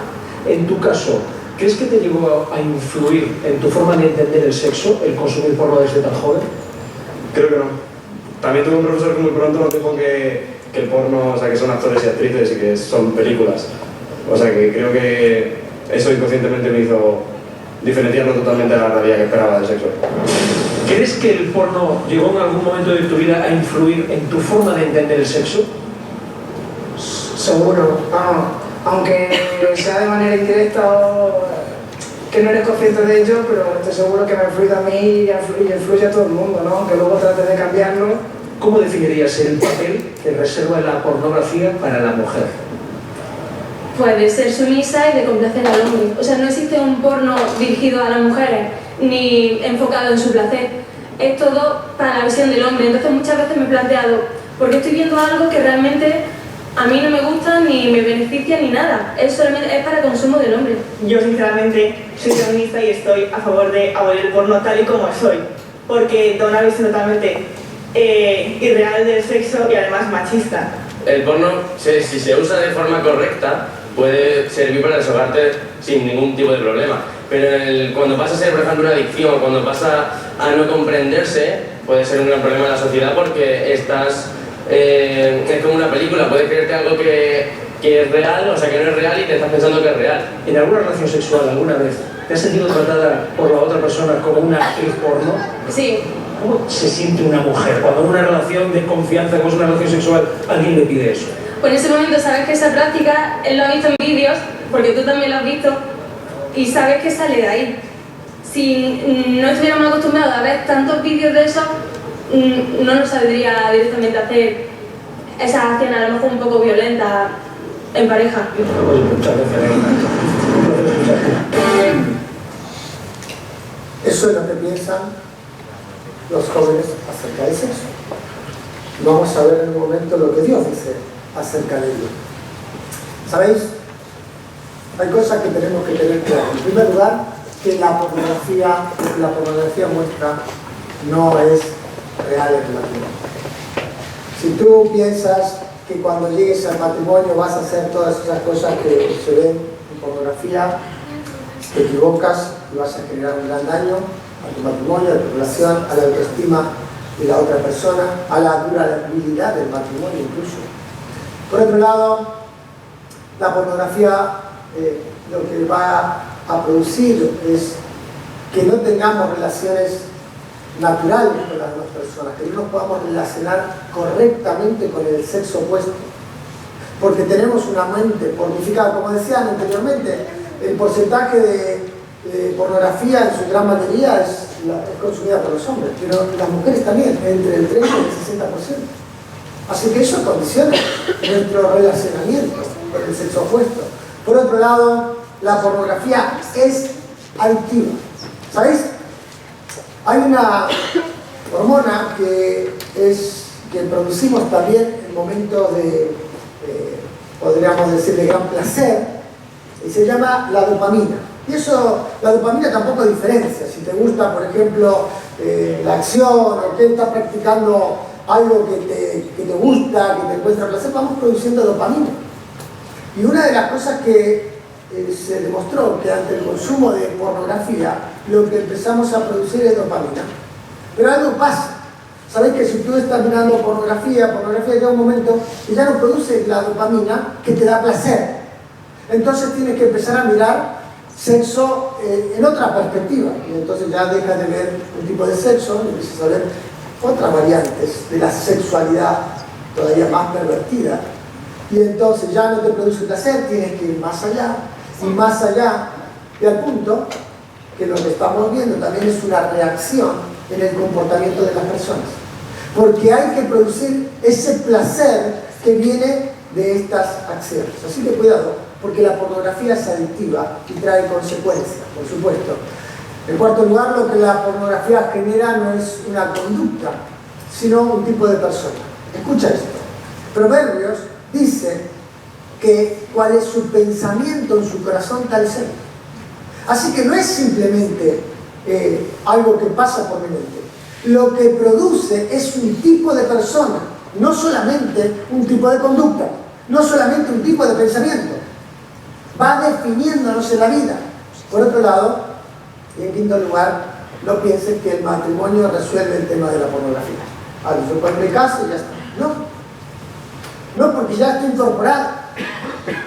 En tu caso, ¿crees que te llegó a influir en tu forma de entender el sexo, el consumir porno desde tan joven? Creo que no. También tuve un profesor que muy pronto nos dijo que el porno, o sea, que son actores y actrices y que son películas. O sea, que creo que eso inconscientemente me hizo diferenciarlo totalmente de la realidad que esperaba del sexo. ¿Crees que el porno llegó en algún momento de tu vida a influir en tu forma de entender el sexo? Seguro. Aunque sea de manera indirecta o que no eres consciente de ello, pero estoy seguro que me ha influido a mí y influye a todo el mundo, ¿no? Aunque luego trates de cambiarlo. ¿Cómo definirías el papel que reserva la pornografía para la mujer? Pues de ser sumisa y de complacer al hombre. O sea, no existe un porno dirigido a las mujeres ni enfocado en su placer. Es todo para la visión del hombre. Entonces muchas veces me he planteado, ¿por qué estoy viendo algo que realmente a mí no me gusta, ni me beneficia, ni nada? Es solamente para consumo del hombre. Yo sinceramente soy feminista y estoy a favor de abolir el porno tal y como soy, porque da una visión totalmente irreal del sexo y además machista. El porno, si se usa de forma correcta, puede servir para desahogarte sin ningún tipo de problema. Pero cuando pasa a ser, por ejemplo, una adicción, cuando pasa a no comprenderse, puede ser un gran problema en la sociedad porque estás... es como una película, puedes creerte algo que es real, o sea que no es real y te estás pensando que es real. ¿En alguna relación sexual alguna vez te has sentido tratada por la otra persona como una actriz porno? Sí. ¿Cómo se siente una mujer cuando en una relación de confianza, como es una relación sexual, alguien le pide eso? Pues en ese momento sabes que esa práctica él lo ha visto en vídeos, porque tú también lo has visto, y sabes que sale de ahí. Si no estuviéramos acostumbrados a ver tantos vídeos de eso, no nos saldría directamente a hacer esas acciones a lo mejor un poco violentas en pareja. Muchas gracias. Eso es lo que piensan los jóvenes acerca del sexo. Vamos a ver en un momento lo que Dios dice acerca de ello. ¿Sabéis? Hay cosas que tenemos que tener claro. En primer lugar, que la pornografía muestra no es real en el matrimonio. Si tú piensas que cuando llegues al matrimonio vas a hacer todas esas cosas que se ven en pornografía, te equivocas y vas a generar un gran daño a tu matrimonio, a tu relación, a la autoestima de la otra persona, a la durabilidad del matrimonio incluso. Por otro lado, la pornografía lo que va a producir es que no tengamos relaciones naturales con las demás personas, que no nos podamos relacionar correctamente con el sexo opuesto, porque tenemos una mente pornificada. Como decían anteriormente, el porcentaje de pornografía en su gran mayoría es consumida por los hombres, pero las mujeres también, entre el 30 y el 60%. Así que eso condiciona nuestro relacionamiento con el sexo opuesto. Por otro lado, la pornografía es adictiva. ¿Sabéis? Hay una hormona que producimos también en momentos de, podríamos decir, de gran placer, y se llama la dopamina. Y eso, la dopamina tampoco diferencia. Si te gusta, por ejemplo, la acción, o que estás practicando algo que te gusta, que te encuentra placer, vamos produciendo dopamina. Y una de las cosas que se demostró que ante el consumo de pornografía, lo que empezamos a producir es dopamina. Pero algo pasa. Sabéis que si tú estás mirando pornografía llega un momento que ya no produce la dopamina que te da placer. Entonces tienes que empezar a mirar sexo en otra perspectiva. Y entonces ya dejas de ver un tipo de sexo y empiezas a ver otras variantes de la sexualidad todavía más pervertida. Y entonces ya no te produce placer, tienes que ir más allá y más allá, y al punto que lo que estamos viendo también es una reacción en el comportamiento de las personas. Porque hay que producir ese placer que viene de estas acciones. Así que cuidado, porque la pornografía es adictiva y trae consecuencias, por supuesto. En cuarto lugar, lo que la pornografía genera no es una conducta, sino un tipo de persona. Escucha esto. Proverbios dice que cuál es su pensamiento en su corazón, tal es él. Así que no es simplemente algo que pasa por mi mente. Lo que produce es un tipo de persona, no solamente un tipo de conducta, no solamente un tipo de pensamiento. Va definiéndonos en la vida. Por otro lado, y en quinto lugar, no pienses que el matrimonio resuelve el tema de la pornografía. Yo cuando me caso y ya está. No, porque ya está incorporado.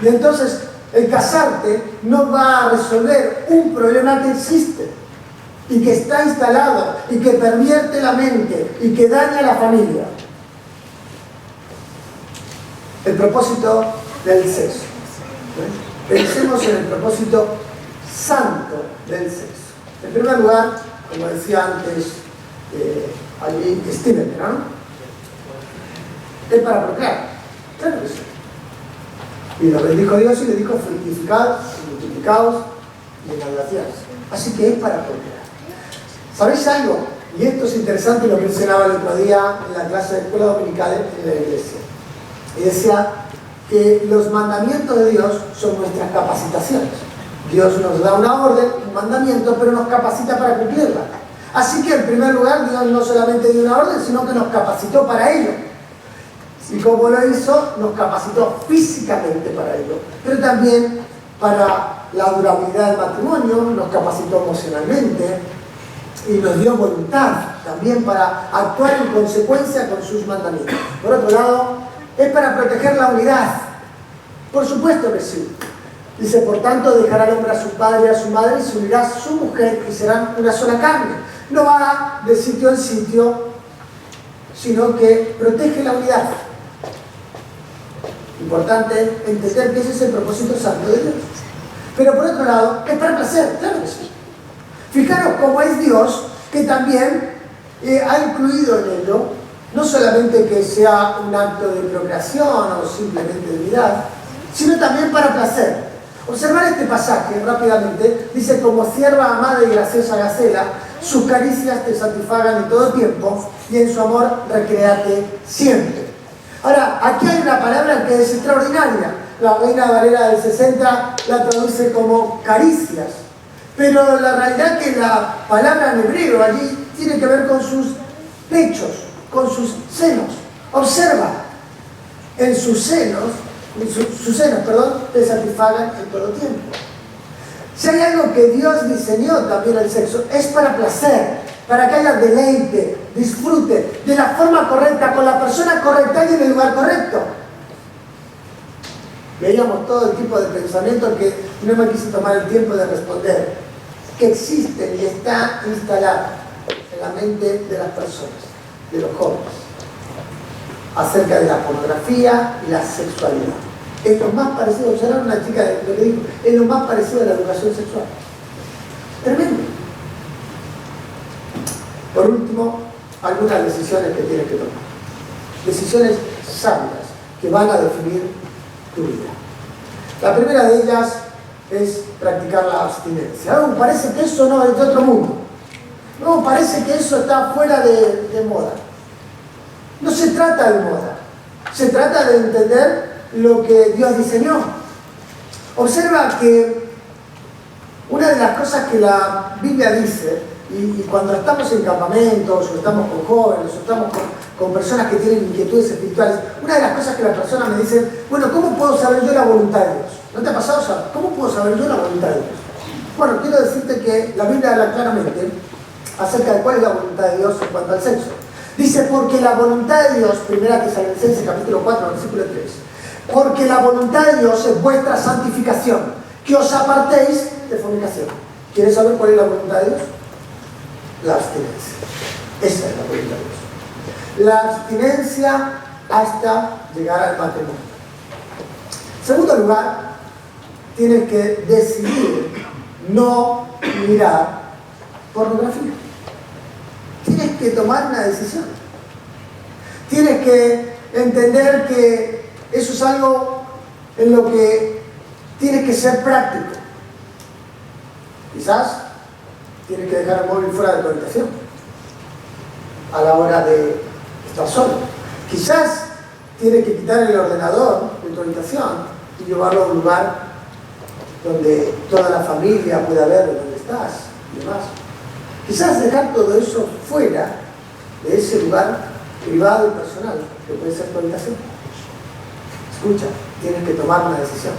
Y entonces el casarte no va a resolver un problema que existe y que está instalado y que pervierte la mente y que daña a la familia. El propósito del sexo. Pensemos en el propósito santo del sexo. En primer lugar, como decía antes allí Steven, ¿no? Es para procrear. Claro que sí. Y lo bendijo Dios y le dijo: fructificad, multiplicaos y enalteced. Así que es para procrear. ¿Sabéis algo? Y esto es interesante, lo mencionaba el otro día en la clase de escuela dominical en la iglesia. Y decía que los mandamientos de Dios son nuestras capacitaciones. Dios nos da una orden, un mandamiento, pero nos capacita para cumplirla. Así que en primer lugar, Dios no solamente dio una orden, sino que nos capacitó para ello. Y como lo hizo, nos capacitó físicamente para ello, pero también para la durabilidad del matrimonio, nos capacitó emocionalmente y nos dio voluntad también para actuar en consecuencia con sus mandamientos. Por otro lado, es para proteger la unidad. Por supuesto que sí. Dice: por tanto, dejará el hombre a su padre y a su madre y se unirá a su mujer y serán una sola carne. No va de sitio en sitio, sino que protege la unidad. Importante entender que ese es el propósito santo de Dios. Pero por otro lado, es para placer, claro que sí. Fijaros cómo es Dios, que también ha incluido en ello, no solamente que sea un acto de procreación o simplemente de unidad, sino también para placer. Observar este pasaje rápidamente, dice: como sierva amada y graciosa Gacela, sus caricias te satisfagan en todo tiempo y en su amor recréate siempre. Ahora, aquí hay una palabra que es extraordinaria. La Reina Valera del 60 la traduce como caricias. Pero la realidad es que la palabra en hebreo allí tiene que ver con sus pechos, con sus senos. Observa, en sus senos, te satisfagan en todo tiempo. Si hay algo que Dios diseñó también el sexo, es para placer, para que haya deleite, disfrute, de la forma correcta, con la persona correcta y en el lugar correcto. Veíamos todo el tipo de pensamientos que no me quise tomar el tiempo de responder, que existen y están instalados en la mente de las personas, de los jóvenes, acerca de la pornografía y la sexualidad. Es lo más parecido, observar una chica lo que dijo, es lo más parecido a la educación sexual. Tremendo. Por último, algunas decisiones que tienes que tomar. Decisiones sabias que van a definir tu vida. La primera de ellas es practicar la abstinencia. No, parece que eso no es de otro mundo. No, parece que eso está fuera de moda. No se trata de moda. Se trata de entender lo que Dios diseñó. Observa que una de las cosas que la Biblia dice, y cuando estamos en campamentos, o estamos con jóvenes, o estamos con personas que tienen inquietudes espirituales, una de las cosas que las personas me dicen, bueno, ¿cómo puedo saber yo la voluntad de Dios? ¿No te ha pasado eso? ¿Cómo puedo saber yo la voluntad de Dios? Bueno, quiero decirte que la Biblia habla claramente acerca de cuál es la voluntad de Dios en cuanto al sexo. Dice, porque la voluntad de Dios, 1 Tesalonicenses capítulo 4, versículo 3, porque la voluntad de Dios es vuestra santificación, que os apartéis de fornicación. ¿Quieres saber cuál es la voluntad de Dios? La abstinencia. Esa es la voluntad de Dios. La abstinencia hasta llegar al matrimonio. En segundo lugar, tienes que decidir no mirar pornografía. Tienes que tomar una decisión. Tienes que entender que eso es algo en lo que tienes que ser práctico. Quizás tienes que dejar el móvil fuera de tu habitación a la hora de estar solo. Quizás tienes que quitar el ordenador de tu habitación y llevarlo a un lugar donde toda la familia pueda ver dónde estás y demás. Quizás dejar todo eso fuera de ese lugar privado y personal que puede ser tu habitación. Escucha, tienes que tomar una decisión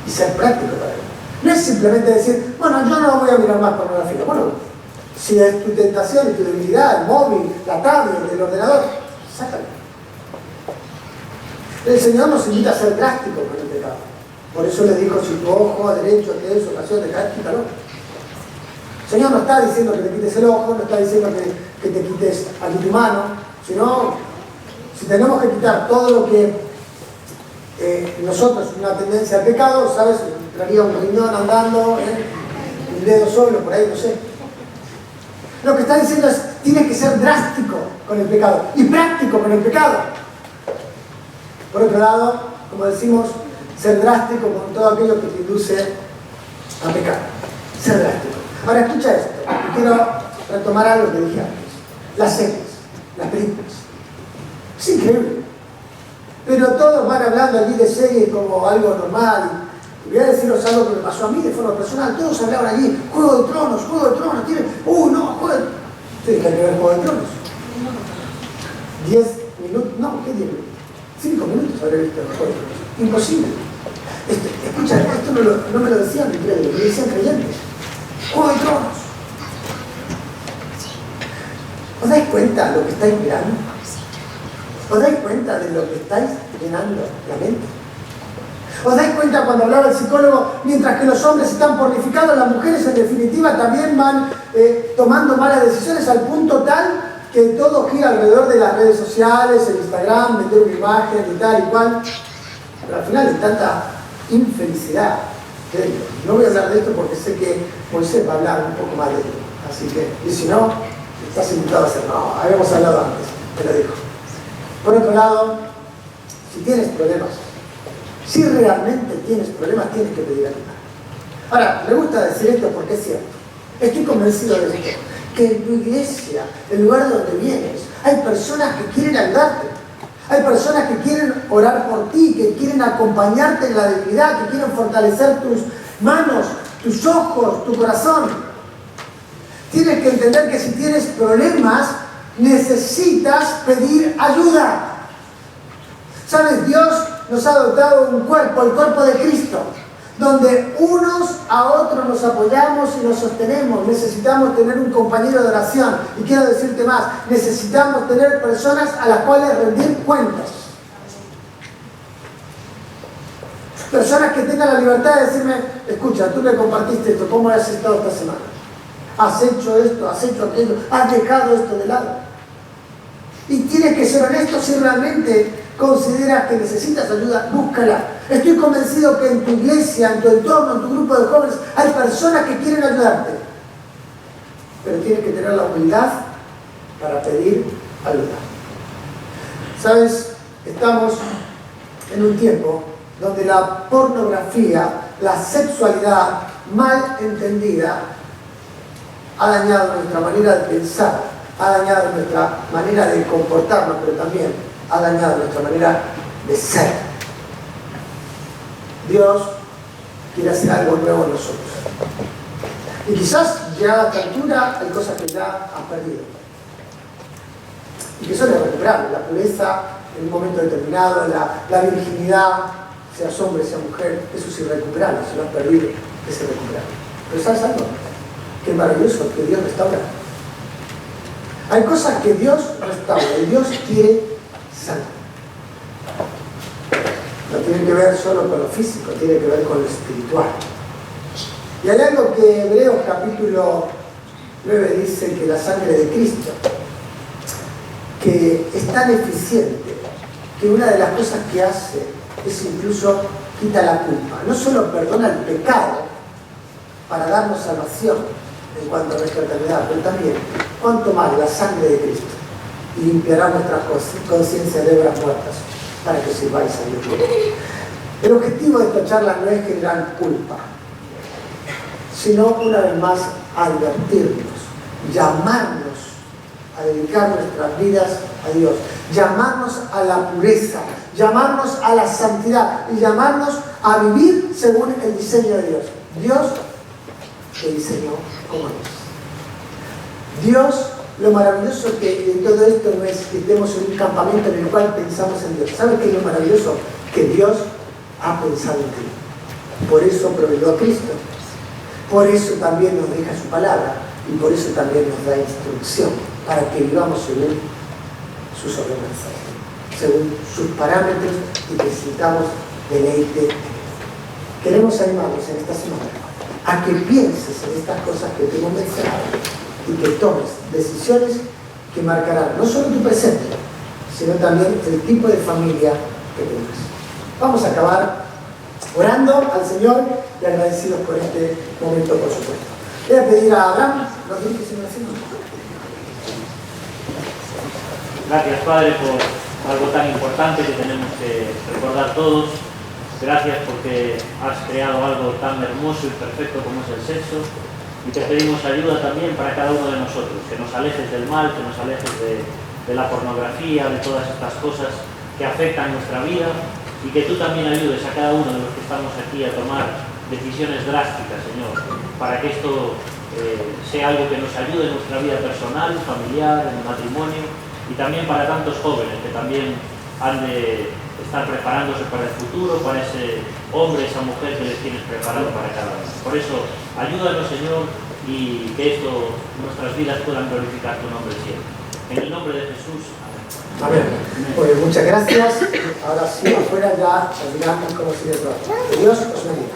y ser práctico para ello. No es simplemente decir, bueno, yo no voy a mirar más pornografía. Bueno, si es tu tentación y tu debilidad, el móvil, la tablet, el ordenador, sácalo. El Señor nos invita a ser drásticos con el pecado. Por eso le dijo, si tu ojo derecho te es ocasión de caer, quítalo. El Señor no está diciendo que te quites el ojo, no está diciendo que te quites aquí tu mano, sino si tenemos que quitar todo lo que nosotros, una tendencia al pecado, ¿sabes? Traería un riñón andando, un dedo solo, por ahí, no sé. Lo que está diciendo es, tienes que ser drástico con el pecado y práctico con el pecado. Por otro lado, como decimos, ser drástico con todo aquello que te induce a pecar. Ser drástico. Ahora escucha esto, y quiero retomar algo que dije antes. Las series, las películas. Es increíble. Pero todos van hablando allí de series como algo normal. Y voy a deciros algo que me pasó a mí de forma personal. Todos hablaban allí, Juego de Tronos, tiene... no, Juego de... Tienes que ver Juego de Tronos. 10 minutos, no, ¿qué 10 minutos? 5 minutos habré visto Juego de Tronos. Imposible. Escucha, esto no me lo decían increíble, me lo decían creyentes. Juego de Tronos. ¿Os dais cuenta de lo que estáis mirando? ¿Os dais cuenta de lo que estáis llenando la mente? ¿Os dais cuenta cuando hablaba el psicólogo, mientras que los hombres están pornificados, las mujeres en definitiva también van tomando malas decisiones al punto tal que todo gira alrededor de las redes sociales, el Instagram, meter una imagen y tal y cual? Pero al final hay tanta infelicidad dentro. No voy a hablar de esto porque sé que Moisés va a hablar un poco más de ello. Así que, y si no, estás invitado a hacerlo. No, habíamos hablado antes, te lo digo. Por otro lado, si tienes problemas, si realmente tienes problemas, tienes que pedir ayuda. Ahora, me gusta decir esto porque es cierto. Estoy convencido de esto, que en tu iglesia, el lugar donde vienes, hay personas que quieren ayudarte. Hay personas que quieren orar por ti, que quieren acompañarte en la debilidad, que quieren fortalecer tus manos, tus ojos, tu corazón. Tienes que entender que si tienes problemas, necesitas pedir ayuda. ¿Sabes? Dios nos ha dotado un cuerpo, el cuerpo de Cristo, donde unos a otros nos apoyamos y nos sostenemos. Necesitamos tener un compañero de oración. Y quiero decirte más, necesitamos tener personas a las cuales rendir cuentas. Personas que tengan la libertad de decirme, escucha, tú me compartiste esto, ¿cómo has estado esta semana? has hecho esto, has hecho aquello, has dejado esto de lado. Y tienes que ser honesto. Si realmente consideras que necesitas ayuda, búscala. Estoy convencido que en tu iglesia, en tu entorno, en tu grupo de jóvenes, hay personas que quieren ayudarte. Pero tienes que tener la humildad para pedir ayuda. ¿Sabes? Estamos en un tiempo donde la pornografía, la sexualidad mal entendida, ha dañado nuestra manera de pensar, ha dañado nuestra manera de comportarnos, pero también ha dañado nuestra manera de ser. Dios quiere hacer algo nuevo en nosotros. Y quizás ya a esta altura hay cosas que ya has perdido. Y que son irrecuperables. La pureza en un momento determinado, la virginidad, seas hombre, seas mujer, eso es irrecuperable. Si lo has perdido, es irrecuperable. Pero ¿sabes algo? Qué maravilloso que Dios restaura. Hay cosas que Dios restaura y Dios quiere sanar. No tiene que ver solo con lo físico, tiene que ver con lo espiritual. Y hay algo que Hebreos capítulo 9 dice, que la sangre de Cristo, que es tan eficiente, que una de las cosas que hace es incluso quita la culpa. No solo perdona el pecado para darnos salvación en cuanto a nuestra eternidad, pero también, cuanto más, la sangre de Cristo limpiará nuestras conciencias de obras muertas para que sirváis a Dios. El objetivo de esta charla no es generar culpa, sino una vez más advertirnos, llamarnos a dedicar nuestras vidas a Dios, llamarnos a la pureza, llamarnos a la santidad y llamarnos a vivir según el diseño de Dios. Dios te diseñó como es. Dios, lo maravilloso que en todo esto no es que estemos en un campamento en el cual pensamos en Dios. ¿Sabes qué es lo maravilloso? Que Dios ha pensado en ti. Por eso proveyó a Cristo. Por eso también nos deja su palabra y por eso también nos da instrucción para que vivamos según sus ordenanzas, según sus parámetros y que sintamos deleite en él. Queremos animarnos en esta semana a que pienses en estas cosas que te hemos mencionado y que tomes decisiones que marcarán no solo tu presente, sino también el tipo de familia que tengas. Vamos a acabar orando al Señor y agradecidos por este momento, por supuesto. Voy a pedir a Abraham, ¿nos dirige, Señor? Gracias, Padre, por algo tan importante que tenemos que recordar todos. Gracias porque has creado algo tan hermoso y perfecto como es el sexo. Y te pedimos ayuda también para cada uno de nosotros, que nos alejes del mal, que nos alejes de la pornografía, de todas estas cosas que afectan nuestra vida, y que tú también ayudes a cada uno de los que estamos aquí a tomar decisiones drásticas, Señor, para que esto sea algo que nos ayude en nuestra vida personal, familiar, en el matrimonio, y también para tantos jóvenes que también han de estar preparándose para el futuro, para ese hombre, esa mujer que les tienes preparado para cada uno. Por eso, ayúdanos, Señor, y que esto, nuestras vidas puedan glorificar tu nombre siempre. En el nombre de Jesús. Amén. Pues muchas gracias. Ahora sí, afuera ya terminamos con los siguientes. Que Dios os bendiga.